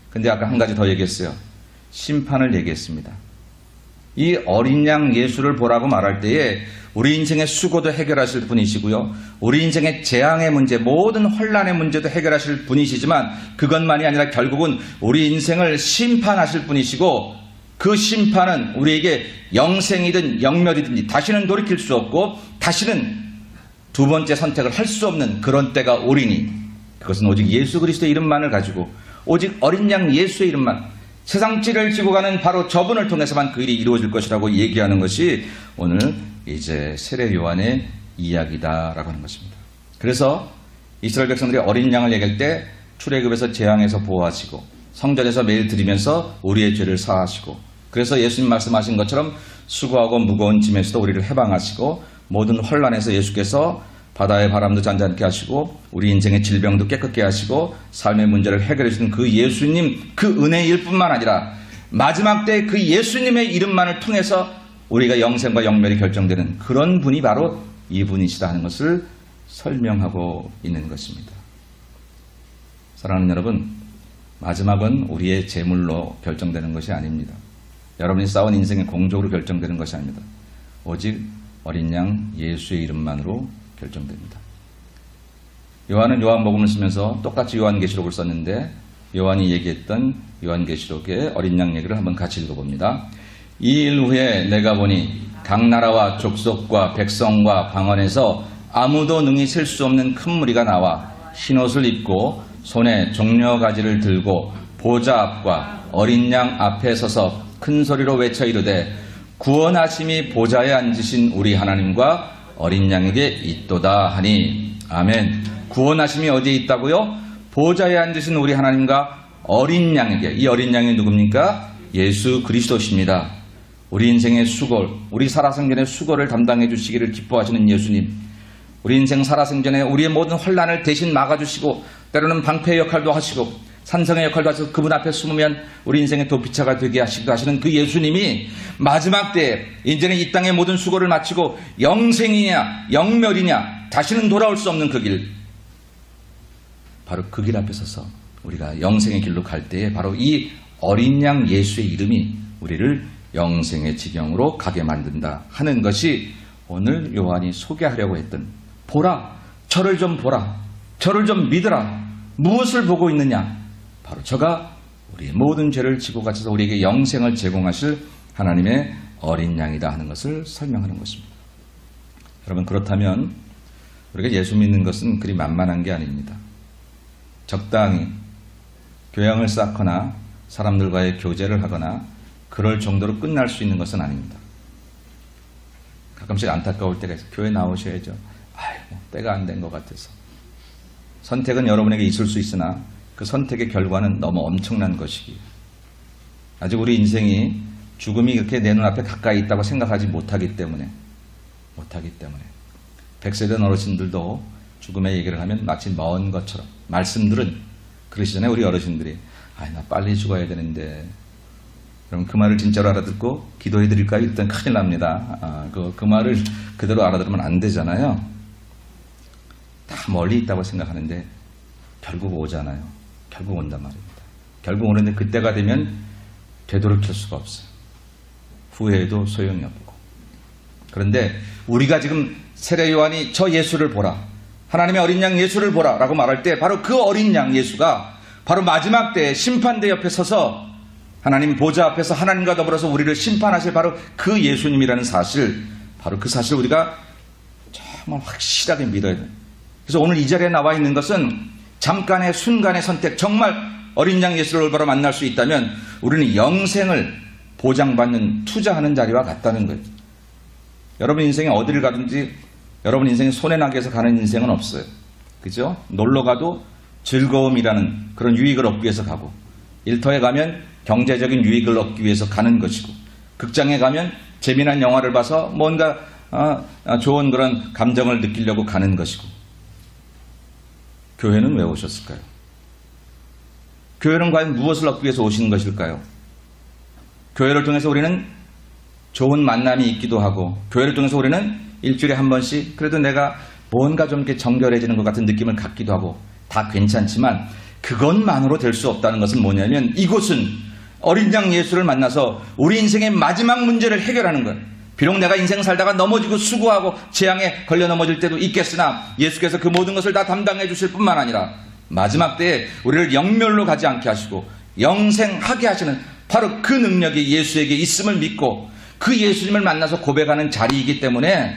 근데 아까 한 가지 더 얘기했어요. 심판을 얘기했습니다. 이 어린 양 예수를 보라고 말할 때에 우리 인생의 수고도 해결하실 분이시고요. 우리 인생의 재앙의 문제, 모든 혼란의 문제도 해결하실 분이시지만 그것만이 아니라 결국은 우리 인생을 심판하실 분이시고 그 심판은 우리에게 영생이든 영멸이든지 다시는 돌이킬 수 없고 다시는 두 번째 선택을 할 수 없는 그런 때가 오리니 그것은 오직 예수 그리스도의 이름만을 가지고 오직 어린 양 예수의 이름만 세상 찌를 지고 가는 바로 저분을 통해서만 그 일이 이루어질 것이라고 얘기하는 것이 오늘 이제 세례 요한의 이야기다라고 하는 것입니다. 그래서 이스라엘 백성들이 어린 양을 얘기할 때 출애굽에서 재앙에서 보호하시고 성전에서 매일 드리면서 우리의 죄를 사하시고 그래서 예수님 말씀하신 것처럼 수고하고 무거운 짐에서도 우리를 해방하시고 모든 혼란에서 예수께서 바다의 바람도 잔잔케 하시고 우리 인생의 질병도 깨끗게 하시고 삶의 문제를 해결해 주시는 그 예수님 그 은혜일 뿐만 아니라 마지막 때 그 예수님의 이름만을 통해서 우리가 영생과 영멸이 결정되는 그런 분이 바로 이분이시다 하는 것을 설명하고 있는 것입니다. 사랑하는 여러분, 마지막은 우리의 재물로 결정되는 것이 아닙니다. 여러분이 싸운 인생의 공적으로 결정되는 것이 아닙니다. 오직 어린 양 예수의 이름만으로 결정됩니다. 요한은 요한복음을 쓰면서 똑같이 요한계시록을 썼는데 요한이 얘기했던 요한계시록의 어린 양 얘기를 한번 같이 읽어봅니다. 이 일 후에 내가 보니 각 나라와 족속과 백성과 방언에서 아무도 능히 셀 수 없는 큰 무리가 나와 흰옷을 입고 손에 종려가지를 들고 보좌 앞과 어린 양 앞에 서서 큰 소리로 외쳐 이르되 구원하심이 보좌에 앉으신 우리 하나님과 어린 양에게 있도다 하니 아멘. 구원하심이 어디에 있다고요? 보좌에 앉으신 우리 하나님과 어린 양에게. 이 어린 양이 누굽니까? 예수 그리스도십니다. 우리 인생의 수고, 우리 살아생전의 수고를 담당해 주시기를 기뻐하시는 예수님. 우리 인생 살아생전에 우리의 모든 혼란을 대신 막아주시고 때로는 방패의 역할도 하시고 산성의 역할도 하셔서 그분 앞에 숨으면 우리 인생의 도피처가 되게 하시기도 하시는 그 예수님이 마지막 때에 이제는 이 땅의 모든 수고를 마치고 영생이냐 영멸이냐 다시는 돌아올 수 없는 그 길, 바로 그 길 앞에 서서 우리가 영생의 길로 갈 때에 바로 이 어린 양 예수의 이름이 우리를 영생의 지경으로 가게 만든다 하는 것이 오늘 요한이 소개하려고 했던, 보라, 저를 좀 보라, 저를 좀 믿으라. 무엇을 보고 있느냐? 바로 저가 우리의 모든 죄를 지고 가셔서 우리에게 영생을 제공하실 하나님의 어린 양이다 하는 것을 설명하는 것입니다. 여러분, 그렇다면 우리가 예수 믿는 것은 그리 만만한 게 아닙니다. 적당히 교양을 쌓거나 사람들과의 교제를 하거나 그럴 정도로 끝날 수 있는 것은 아닙니다. 가끔씩 안타까울 때가 있어요. 교회 나오셔야죠. 아이고, 때가 안 된 것 같아서. 선택은 여러분에게 있을 수 있으나 그 선택의 결과는 너무 엄청난 것이기에 아직 우리 인생이 죽음이 그렇게 내 눈앞에 가까이 있다고 생각하지 못하기 때문에 100세 된 어르신들도 죽음의 얘기를 하면 마치 먼 것처럼, 말씀들은 그러시잖아요. 우리 어르신들이 나 빨리 죽어야 되는데, 그럼 그 말을 진짜로 알아듣고 기도해 드릴까요? 일단 큰일 납니다. 그 말을 그대로 알아들으면 안 되잖아요. 다 멀리 있다고 생각하는데 결국 오잖아요. 결국 온단 말입니다. 결국 오는데 그때가 되면 되돌이킬 수가 없어요. 후회해도 소용이 없고. 그런데 우리가 지금 세례 요한이 저 예수를 보라, 하나님의 어린 양 예수를 보라 라고 말할 때 바로 그 어린 양 예수가 바로 마지막 때 심판대 옆에 서서 하나님 보좌 앞에서 하나님과 더불어서 우리를 심판하실 바로 그 예수님이라는 사실, 바로 그 사실을 우리가 정말 확실하게 믿어야 돼요. 그래서 오늘 이 자리에 나와 있는 것은 잠깐의 순간의 선택, 정말 어린 양 예수를 올바로 만날 수 있다면 우리는 영생을 보장받는, 투자하는 자리와 같다는 거예요. 여러분 인생에 어디를 가든지 여러분 인생이 손해나게 해서 가는 인생은 없어요. 그죠? 놀러 가도 즐거움이라는 그런 유익을 얻기 위해서 가고, 일터에 가면 경제적인 유익을 얻기 위해서 가는 것이고, 극장에 가면 재미난 영화를 봐서 뭔가 좋은 그런 감정을 느끼려고 가는 것이고, 교회는 왜 오셨을까요? 교회는 과연 무엇을 얻기 위해서 오시는 것일까요? 교회를 통해서 우리는 좋은 만남이 있기도 하고, 교회를 통해서 우리는 일주일에 한 번씩 그래도 내가 뭔가 좀 이렇게 정결해지는 것 같은 느낌을 갖기도 하고, 다 괜찮지만 그것만으로 될 수 없다는 것은 뭐냐면, 이곳은 어린 양 예수를 만나서 우리 인생의 마지막 문제를 해결하는 것. 비록 내가 인생 살다가 넘어지고 수고하고 재앙에 걸려 넘어질 때도 있겠으나 예수께서 그 모든 것을 다 담당해 주실 뿐만 아니라 마지막 때에 우리를 영멸로 가지 않게 하시고 영생하게 하시는 바로 그 능력이 예수에게 있음을 믿고 그 예수님을 만나서 고백하는 자리이기 때문에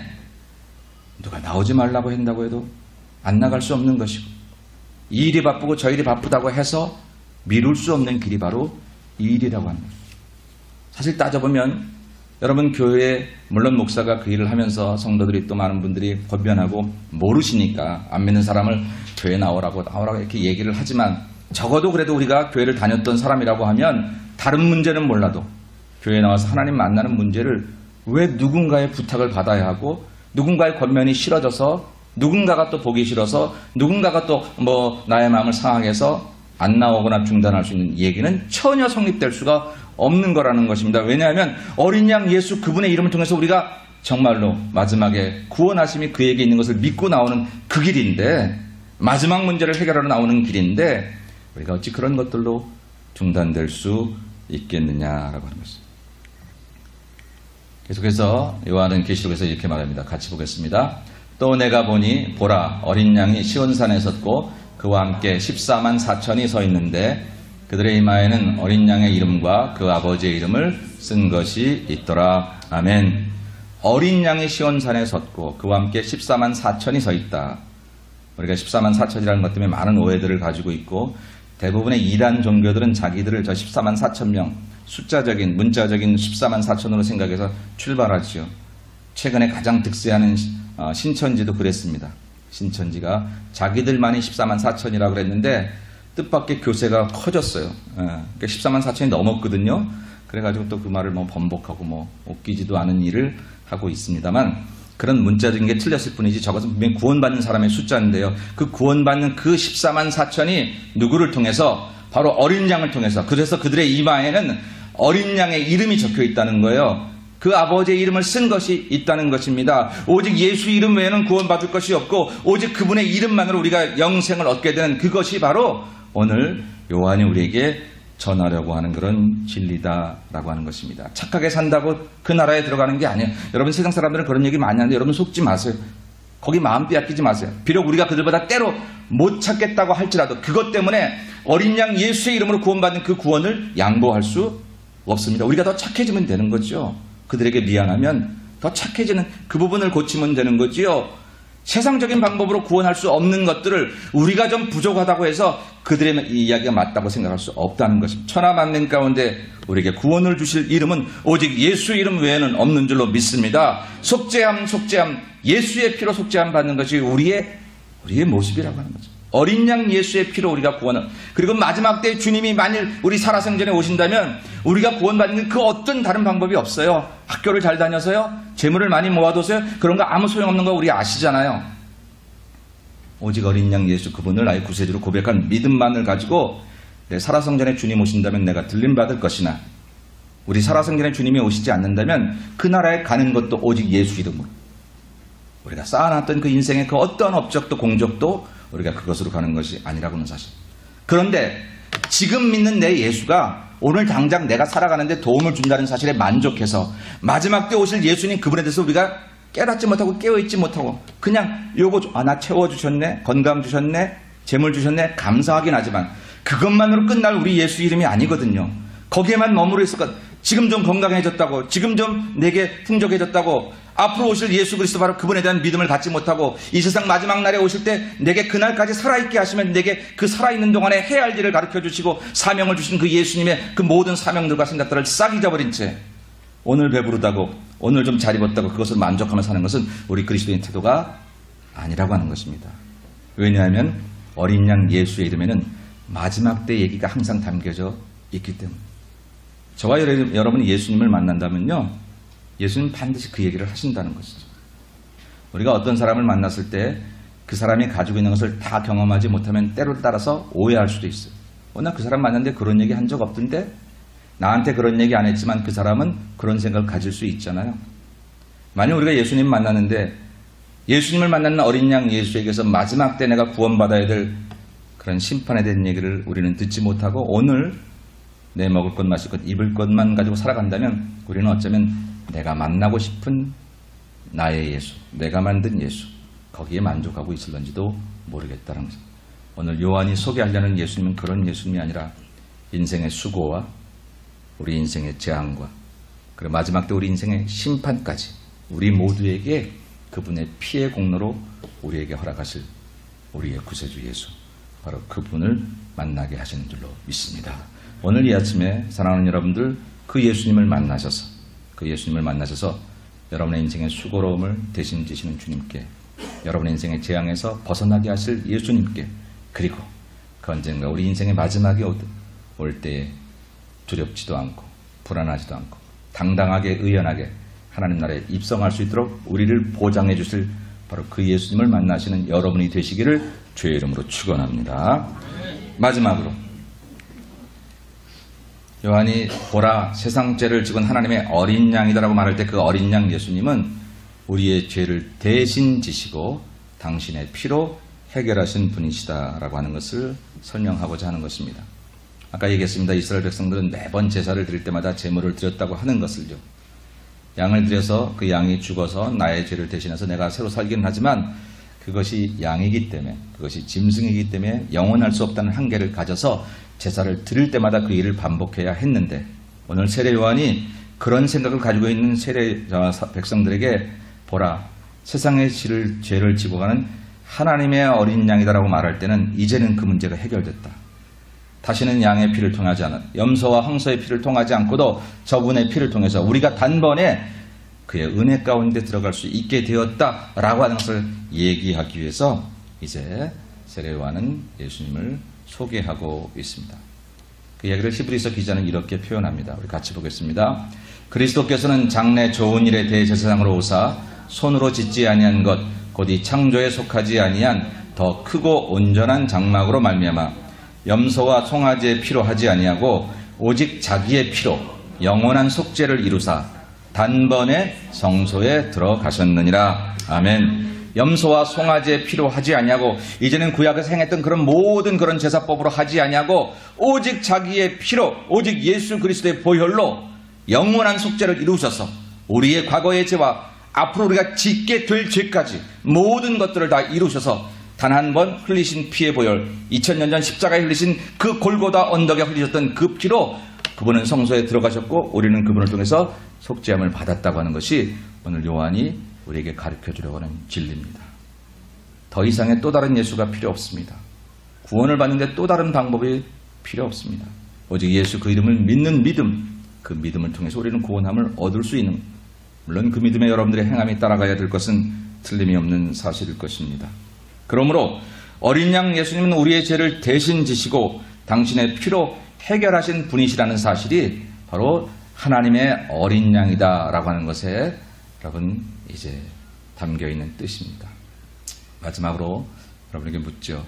누가 나오지 말라고 한다고 해도 안 나갈 수 없는 것이고, 이 일이 바쁘고 저 일이 바쁘다고 해서 미룰 수 없는 길이 바로 이 일이라고 합니다. 사실 따져보면 여러분 교회에 물론 목사가 그 일을 하면서 성도들이 또 많은 분들이 권변하고 모르시니까 안 믿는 사람을 교회 나오라고 이렇게 얘기를 하지만, 적어도 그래도 우리가 교회를 다녔던 사람이라고 하면 다른 문제는 몰라도 교회에 나와서 하나님 만나는 문제를 왜 누군가의 부탁을 받아야 하고, 누군가의 권면이 싫어져서, 누군가가 또 보기 싫어서, 누군가가 또 나의 마음을 상하게 해서 안 나오거나 중단할 수 있는 얘기는 전혀 성립될 수가 없는 거라는 것입니다. 왜냐하면 어린 양 예수 그분의 이름을 통해서 우리가 정말로 마지막에 구원하심이 그에게 있는 것을 믿고 나오는 그 길인데, 마지막 문제를 해결하러 나오는 길인데 우리가 어찌 그런 것들로 중단될 수 있겠느냐라고 하는 것입니다. 계속해서 요한은 계시록에서 이렇게 말합니다. 같이 보겠습니다. 또 내가 보니 보라, 어린 양이 시온산에 섰고 그와 함께 14만 4천이 서 있는데 그들의 이마에는 어린 양의 이름과 그 아버지의 이름을 쓴 것이 있더라. 아멘. 어린 양이 시온산에 섰고 그와 함께 14만 4천이 서 있다. 우리가 14만 4천이라는 것 때문에 많은 오해들을 가지고 있고, 대부분의 이단 종교들은 자기들을 저 14만 4천 명, 숫자적인 문자적인 14만 4천으로 생각해서 출발하지요. 최근에 가장 득세하는 신천지도 그랬습니다. 신천지가 자기들만이 14만 4천이라고 그랬는데 뜻밖의 교세가 커졌어요. 그러니까 14만 4천이 넘었거든요. 그래가지고 또 그 말을 번복하고 웃기지도 않은 일을 하고 있습니다만, 그런 문자적인 게 틀렸을 뿐이지 저것은 분명히 구원받는 사람의 숫자인데요. 그 구원받는 그 14만 4천이 누구를 통해서 바로 어린 양을 통해서. 그래서 그들의 이마에는 어린 양의 이름이 적혀 있다는 거예요. 그 아버지의 이름을 쓴 것이 있다는 것입니다. 오직 예수 이름 외에는 구원받을 것이 없고 오직 그분의 이름만으로 우리가 영생을 얻게 되는 그것이 바로 오늘 요한이 우리에게 전하려고 하는 그런 진리다라고 하는 것입니다. 착하게 산다고 그 나라에 들어가는 게 아니에요. 여러분 세상 사람들은 그런 얘기 많이 하는데 여러분 속지 마세요. 거기 마음 빼앗기지 마세요. 비록 우리가 그들보다 때로 못 찾겠다고 할지라도 그것 때문에 어린 양 예수의 이름으로 구원받는 그 구원을 양보할 수 없습니다. 우리가 더 착해지면 되는 거죠. 그들에게 미안하면 더 착해지는 그 부분을 고치면 되는 거지요. 세상적인 방법으로 구원할 수 없는 것들을 우리가 좀 부족하다고 해서 그들의 이야기가 맞다고 생각할 수 없다는 것입니다. 천하 만민 가운데 우리에게 구원을 주실 이름은 오직 예수 이름 외에는 없는 줄로 믿습니다. 속죄함 예수의 피로 속죄함 받는 것이 우리의 모습이라고 하는 거죠. 어린 양 예수의 피로 우리가 구원을, 그리고 마지막 때 주님이 만일 우리 살아생전에 오신다면 우리가 구원받는 그 어떤 다른 방법이 없어요. 학교를 잘 다녀서요, 재물을 많이 모아둬서요, 그런 거 아무 소용없는 거 우리 아시잖아요. 오직 어린 양 예수 그분을 나의 구세주로 고백한 믿음만을 가지고 내 살아생전에 주님 오신다면 내가 들림받을 것이나 우리 살아생전에 주님이 오시지 않는다면 그 나라에 가는 것도 오직 예수 이름으로 우리가 쌓아놨던 그 인생의 그 어떤 업적도 공적도 우리가 그것으로 가는 것이 아니라고는 사실. 그런데 지금 믿는 내 예수가 오늘 당장 내가 살아가는데 도움을 준다는 사실에 만족해서 마지막 때 오실 예수님 그분에 대해서 우리가 깨닫지 못하고 깨어있지 못하고 그냥 요거 나 채워주셨네, 건강 주셨네, 재물 주셨네, 감사하긴 하지만 그것만으로 끝날 우리 예수 이름이 아니거든요. 거기에만 머무르 있을 것. 지금 좀 건강해졌다고, 지금 좀 내게 풍족해졌다고, 앞으로 오실 예수 그리스도 바로 그분에 대한 믿음을 갖지 못하고 이 세상 마지막 날에 오실 때 내게 그날까지 살아있게 하시면 내게 그 살아있는 동안에 해야 할 일을 가르쳐 주시고 사명을 주신 그 예수님의 그 모든 사명들과 생각들을 싹 잊어버린 채 오늘 배부르다고, 오늘 좀 잘 입었다고 그것을 만족하며 사는 것은 우리 그리스도인 태도가 아니라고 하는 것입니다. 왜냐하면 어린 양 예수의 이름에는 마지막 때 얘기가 항상 담겨져 있기 때문에. 저와 여러분이 예수님을 만난다면요, 예수님 반드시 그 얘기를 하신다는 것이죠. 우리가 어떤 사람을 만났을 때 그 사람이 가지고 있는 것을 다 경험하지 못하면 때로 따라서 오해할 수도 있어요. 나 그 사람 만났는데 그런 얘기 한 적 없던데? 나한테 그런 얘기 안 했지만 그 사람은 그런 생각을 가질 수 있잖아요. 만약 우리가 예수님 만났는데 예수님을 만나는 어린 양 예수에게서 마지막 때 내가 구원받아야 될 그런 심판에 대한 얘기를 우리는 듣지 못하고 오늘 내 먹을 것 마실 것 입을 것만 가지고 살아간다면 우리는 어쩌면 내가 만나고 싶은 나의 예수, 내가 만든 예수, 거기에 만족하고 있을런지도 모르겠다는 거죠. 오늘 요한이 소개하려는 예수님은 그런 예수님이 아니라 인생의 수고와 우리 인생의 재앙과 그리고 마지막 때 우리 인생의 심판까지 우리 모두에게 그분의 피의 공로로 우리에게 허락하실 우리의 구세주 예수, 바로 그분을 만나게 하시는 줄로 믿습니다. 오늘 이 아침에 사랑하는 여러분들, 그 예수님을 만나셔서 여러분의 인생의 수고로움을 대신 지시는 주님께, 여러분의 인생의 재앙에서 벗어나게 하실 예수님께, 그리고 그 언젠가 우리 인생의 마지막에 올 때에 두렵지도 않고 불안하지도 않고 당당하게 의연하게 하나님 나라에 입성할 수 있도록 우리를 보장해 주실 바로 그 예수님을 만나시는 여러분이 되시기를 주의 이름으로 축원합니다. 마지막으로 요한이 보라 세상 죄를 지은 하나님의 어린 양이다라고 말할 때 그 어린 양 예수님은 우리의 죄를 대신 지시고 당신의 피로 해결하신 분이시다라고 하는 것을 설명하고자 하는 것입니다. 아까 얘기했습니다. 이스라엘 백성들은 매번 제사를 드릴 때마다 제물을 드렸다고 하는 것을요, 양을 드려서 그 양이 죽어서 나의 죄를 대신해서 내가 새로 살기는 하지만 그것이 양이기 때문에, 그것이 짐승이기 때문에 영원할 수 없다는 한계를 가져서 제사를 드릴 때마다 그 일을 반복해야 했는데, 오늘 세례 요한이 그런 생각을 가지고 있는 세례 백성들에게 보라 세상의 죄를 지고 가는 하나님의 어린 양이다라고 말할 때는 이제는 그 문제가 해결됐다. 다시는 양의 피를 통하지 않아, 염소와 황소의 피를 통하지 않고도 저분의 피를 통해서 우리가 단번에 그의 은혜 가운데 들어갈 수 있게 되었다라고 하는 것을 얘기하기 위해서 이제 세례 요한은 예수님을 소개하고 있습니다. 그 이야기를 히브리서 기자는 이렇게 표현합니다. 우리 같이 보겠습니다. 그리스도께서는 장래 좋은 일에 대제사장으로 오사 손으로 짓지 아니한 것 곧 이 창조에 속하지 아니한 더 크고 온전한 장막으로 말미암아 염소와 송아지의 피로 하지 아니하고 오직 자기의 피로 영원한 속죄를 이루사 단번에 성소에 들어가셨느니라. 아멘. 염소와 송아지의 피로 하지 아니하고 이제는 구약에서 행했던 그런 모든 그런 제사법으로 하지 아니하고 오직 자기의 피로 오직 예수 그리스도의 보혈로 영원한 속죄를 이루셔서 우리의 과거의 죄와 앞으로 우리가 짓게 될 죄까지 모든 것들을 다 이루셔서 단 한 번 흘리신 피의 보혈 2000년 전 십자가에 흘리신 그 골고다 언덕에 흘리셨던 그 피로 그분은 성소에 들어가셨고 우리는 그분을 통해서 속죄함을 받았다고 하는 것이 오늘 요한이 우리에게 가르쳐 주려고 하는 진리입니다. 더 이상의 또 다른 예수가 필요 없습니다. 구원을 받는데 또 다른 방법이 필요 없습니다. 오직 예수 그 이름을 믿는 믿음, 그 믿음을 통해서 우리는 구원함을 얻을 수 있는, 물론 그 믿음에 여러분들의 행함이 따라가야 될 것은 틀림이 없는 사실일 것입니다. 그러므로 어린 양 예수님은 우리의 죄를 대신 지시고 당신의 피로 해결하신 분이시라는 사실이 바로 하나님의 어린 양이다라고 하는 것에 여러분 이제 담겨있는 뜻입니다. 마지막으로 여러분에게 묻죠.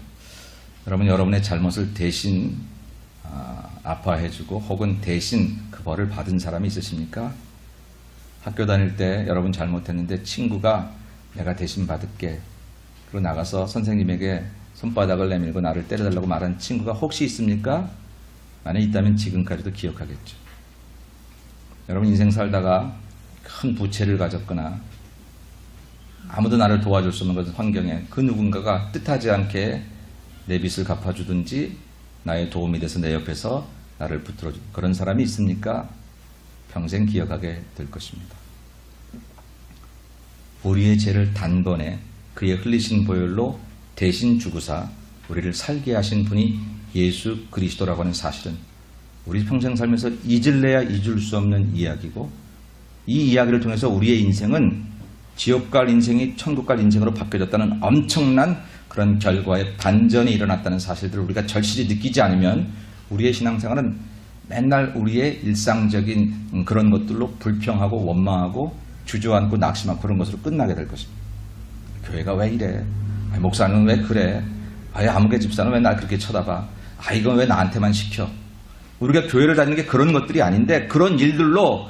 여러분 여러분의 잘못을 대신 아파해주고 혹은 대신 그 벌을 받은 사람이 있으십니까? 학교 다닐 때 여러분 잘못했는데 친구가 내가 대신 받을게 그리고 나가서 선생님에게 손바닥을 내밀고 나를 때려달라고 말한 친구가 혹시 있습니까? 만약 있다면 지금까지도 기억하겠죠. 여러분 인생 살다가 큰 부채를 가졌거나 아무도 나를 도와줄 수 없는 환경에 그 누군가가 뜻하지 않게 내 빚을 갚아주든지 나의 도움이 돼서 내 옆에서 나를 붙들어준 그런 사람이 있습니까? 평생 기억하게 될 것입니다. 우리의 죄를 단번에 그의 흘리신 보혈로 대신 주구사 우리를 살게 하신 분이 예수 그리스도라고 하는 사실은 우리 평생 살면서 잊을래야 잊을 수 없는 이야기고 이 이야기를 통해서 우리의 인생은 지옥 갈 인생이 천국 갈 인생으로 바뀌어졌다는 엄청난 그런 결과의 반전이 일어났다는 사실들을 우리가 절실히 느끼지 않으면 우리의 신앙생활은 맨날 우리의 일상적인 그런 것들로 불평하고 원망하고 주저앉고 낙심하고 그런 것으로 끝나게 될 것입니다. 교회가 왜 이래? 목사는 왜 그래? 아무개 집사는 왜 날 그렇게 쳐다봐? 이건 왜 나한테만 시켜? 우리가 교회를 다니는 게 그런 것들이 아닌데 그런 일들로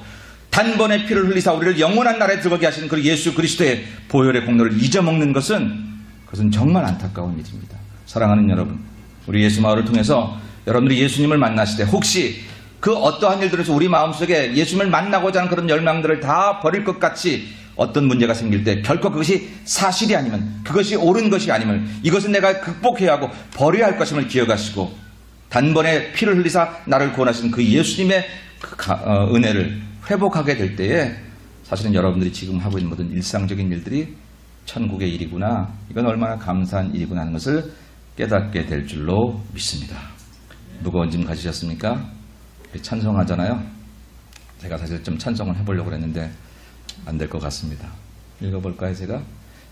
단번에 피를 흘리사 우리를 영원한 나라에 들어가게 하시는 그 예수 그리스도의 보혈의 공로를 잊어먹는 그것은 정말 안타까운 일입니다. 사랑하는 여러분, 우리 예수 마을을 통해서 여러분들이 예수님을 만나실 때 혹시 그 어떠한 일들에서 우리 마음속에 예수님을 만나고자 하는 그런 열망들을 다 버릴 것 같이 어떤 문제가 생길 때 결코 그것이 사실이 아니면 그것이 옳은 것이 아니면 이것은 내가 극복해야 하고 버려야 할 것임을 기억하시고 단번에 피를 흘리사 나를 구원하신 그 예수님의 은혜를 회복하게 될 때에 사실은 여러분들이 지금 하고 있는 모든 일상적인 일들이 천국의 일이구나, 이건 얼마나 감사한 일이구나 하는 것을 깨닫게 될 줄로 믿습니다. 무거운 짐 가지셨습니까? 찬송하잖아요. 제가 사실 좀 찬송을 해보려고 했는데 안 될 것 같습니다. 읽어볼까요? 제가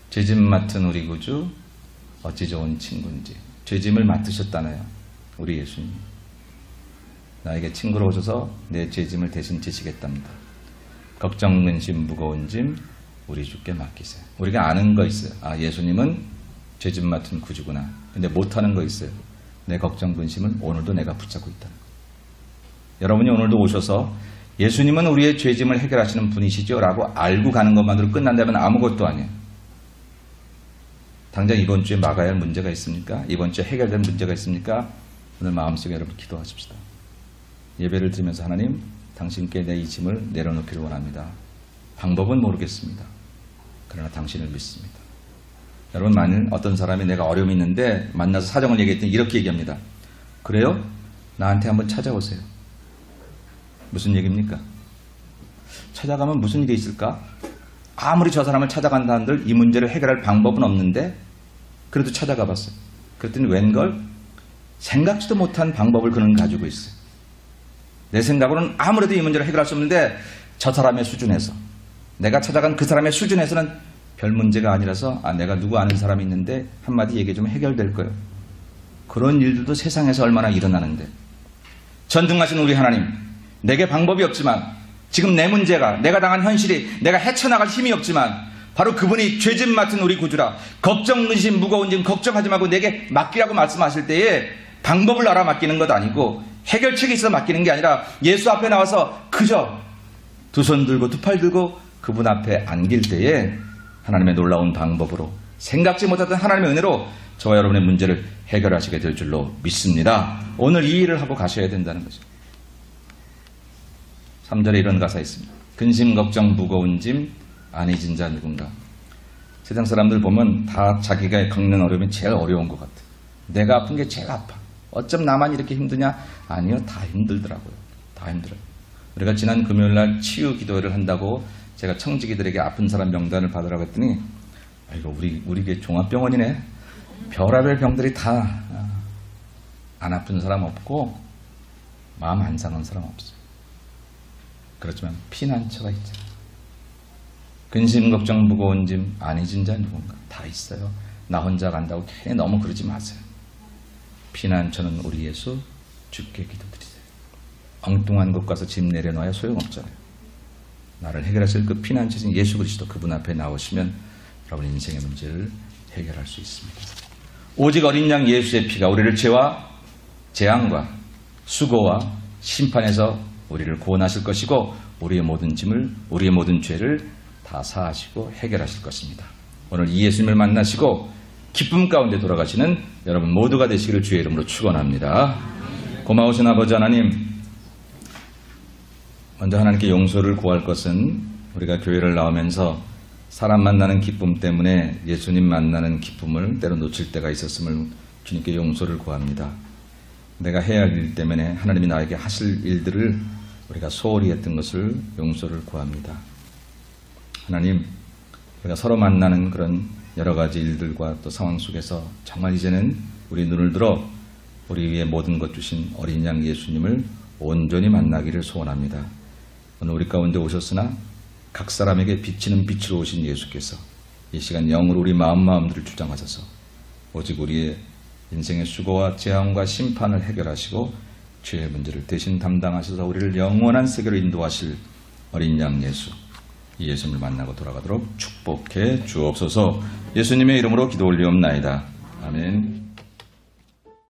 죄짐 맡은 우리 구주 어찌 좋은 친구인지. 죄짐을 맡으셨다네요. 우리 예수님 나에게 친구로 오셔서 내 죄짐을 대신 지시겠답니다. 걱정 근심 무거운 짐 우리 주께 맡기세요. 우리가 아는 거 있어요. 예수님은 죄짐 맡은 구주구나. 근데 못하는 거 있어요. 내 걱정 근심을 오늘도 내가 붙잡고 있다는 거. 여러분이 오늘도 오셔서 예수님은 우리의 죄짐을 해결하시는 분이시죠 라고 알고 가는 것만으로 끝난다면 아무것도 아니에요. 당장 이번 주에 막아야 할 문제가 있습니까? 이번 주에 해결될 문제가 있습니까? 오늘 마음속에 여러분 기도하십시다. 예배를 드리면서 하나님, 당신께 내 이 짐을 내려놓기를 원합니다. 방법은 모르겠습니다. 그러나 당신을 믿습니다. 여러분, 만일 어떤 사람이 내가 어려움이 있는데 만나서 사정을 얘기했더니 이렇게 얘기합니다. 그래요? 나한테 한번 찾아오세요. 무슨 얘기입니까? 찾아가면 무슨 일이 있을까? 아무리 저 사람을 찾아간다 한들 이 문제를 해결할 방법은 없는데 그래도 찾아가 봤어요. 그랬더니 웬걸? 생각지도 못한 방법을 그는 가지고 있어요. 내 생각으로는 아무래도 이 문제를 해결할 수 없는데 저 사람의 수준에서, 내가 찾아간 그 사람의 수준에서는 별 문제가 아니라서 내가 누구 아는 사람이 있는데 한마디 얘기해주면 해결될 거예요. 그런 일들도 세상에서 얼마나 일어나는데, 전능하신 우리 하나님, 내게 방법이 없지만 지금 내 문제가, 내가 당한 현실이 내가 헤쳐나갈 힘이 없지만 바로 그분이 죄짐 맡은 우리 구주라, 걱정 근심 무거운 짐 걱정하지 말고 내게 맡기라고 말씀하실 때에 방법을 알아 맡기는 것 아니고 해결책이 있어 맡기는 게 아니라 예수 앞에 나와서 그저 두 손 들고 두 팔 들고 그분 앞에 안길 때에 하나님의 놀라운 방법으로 생각지 못했던 하나님의 은혜로 저와 여러분의 문제를 해결하시게 될 줄로 믿습니다. 오늘 이 일을 하고 가셔야 된다는 거죠. 3절에 이런 가사 있습니다. 근심 걱정 무거운 짐 안이 진 자 누군가. 세상 사람들 보면 다 자기가 겪는 어려움이 제일 어려운 것 같아. 내가 아픈 게 제일 아파. 어쩜 나만 이렇게 힘드냐? 아니요, 다 힘들더라고요. 다 힘들어요. 우리가 지난 금요일날 치유 기도회를 한다고 제가 청지기들에게 아픈 사람 명단을 받으라고 했더니 아이고 우리 종합병원이네. 별하별 병들이 다 안 아픈 사람 없고 마음 안 상한 사람 없어요. 그렇지만 피난처가 있잖아요. 근심 걱정 무거운 짐 안이 진 자 누군가. 다 있어요. 나 혼자 간다고 괜히 너무 그러지 마세요. 피난처는 우리 예수 주께 기도드리세요. 엉뚱한 곳 가서 짐 내려놔야 소용없잖아요. 나를 해결하실 그 피난처신 예수 그리스도 그분 앞에 나오시면 여러분 인생의 문제를 해결할 수 있습니다. 오직 어린 양 예수의 피가 우리를 죄와 재앙과 수고와 심판에서 우리를 구원하실 것이고 우리의 모든 짐을 우리의 모든 죄를 다 사하시고 해결하실 것입니다. 오늘 이 예수님을 만나시고 기쁨 가운데 돌아가시는 여러분 모두가 되시기를 주의 이름으로 축원합니다. 고마우신 아버지 하나님, 먼저 하나님께 용서를 구할 것은 우리가 교회를 나오면서 사람 만나는 기쁨 때문에 예수님 만나는 기쁨을 때로 놓칠 때가 있었음을 주님께 용서를 구합니다. 내가 해야 할 일 때문에 하나님이 나에게 하실 일들을 우리가 소홀히 했던 것을 용서를 구합니다. 하나님, 우리가 서로 만나는 그런 여러 가지 일들과 또 상황 속에서 정말 이제는 우리 눈을 들어 우리 위에 모든 것 주신 어린 양 예수님을 온전히 만나기를 소원합니다. 오늘 우리 가운데 오셨으나 각 사람에게 비치는 빛으로 오신 예수께서 이 시간 영으로 우리 마음들을 주장하셔서 오직 우리의 인생의 수고와 재앙과 심판을 해결하시고 죄의 문제를 대신 담당하셔서 우리를 영원한 세계로 인도하실 어린 양 예수, 이 예수님을 만나고 돌아가도록 축복해 주옵소서. 예수님의 이름으로 기도 올리옵나이다. 아멘.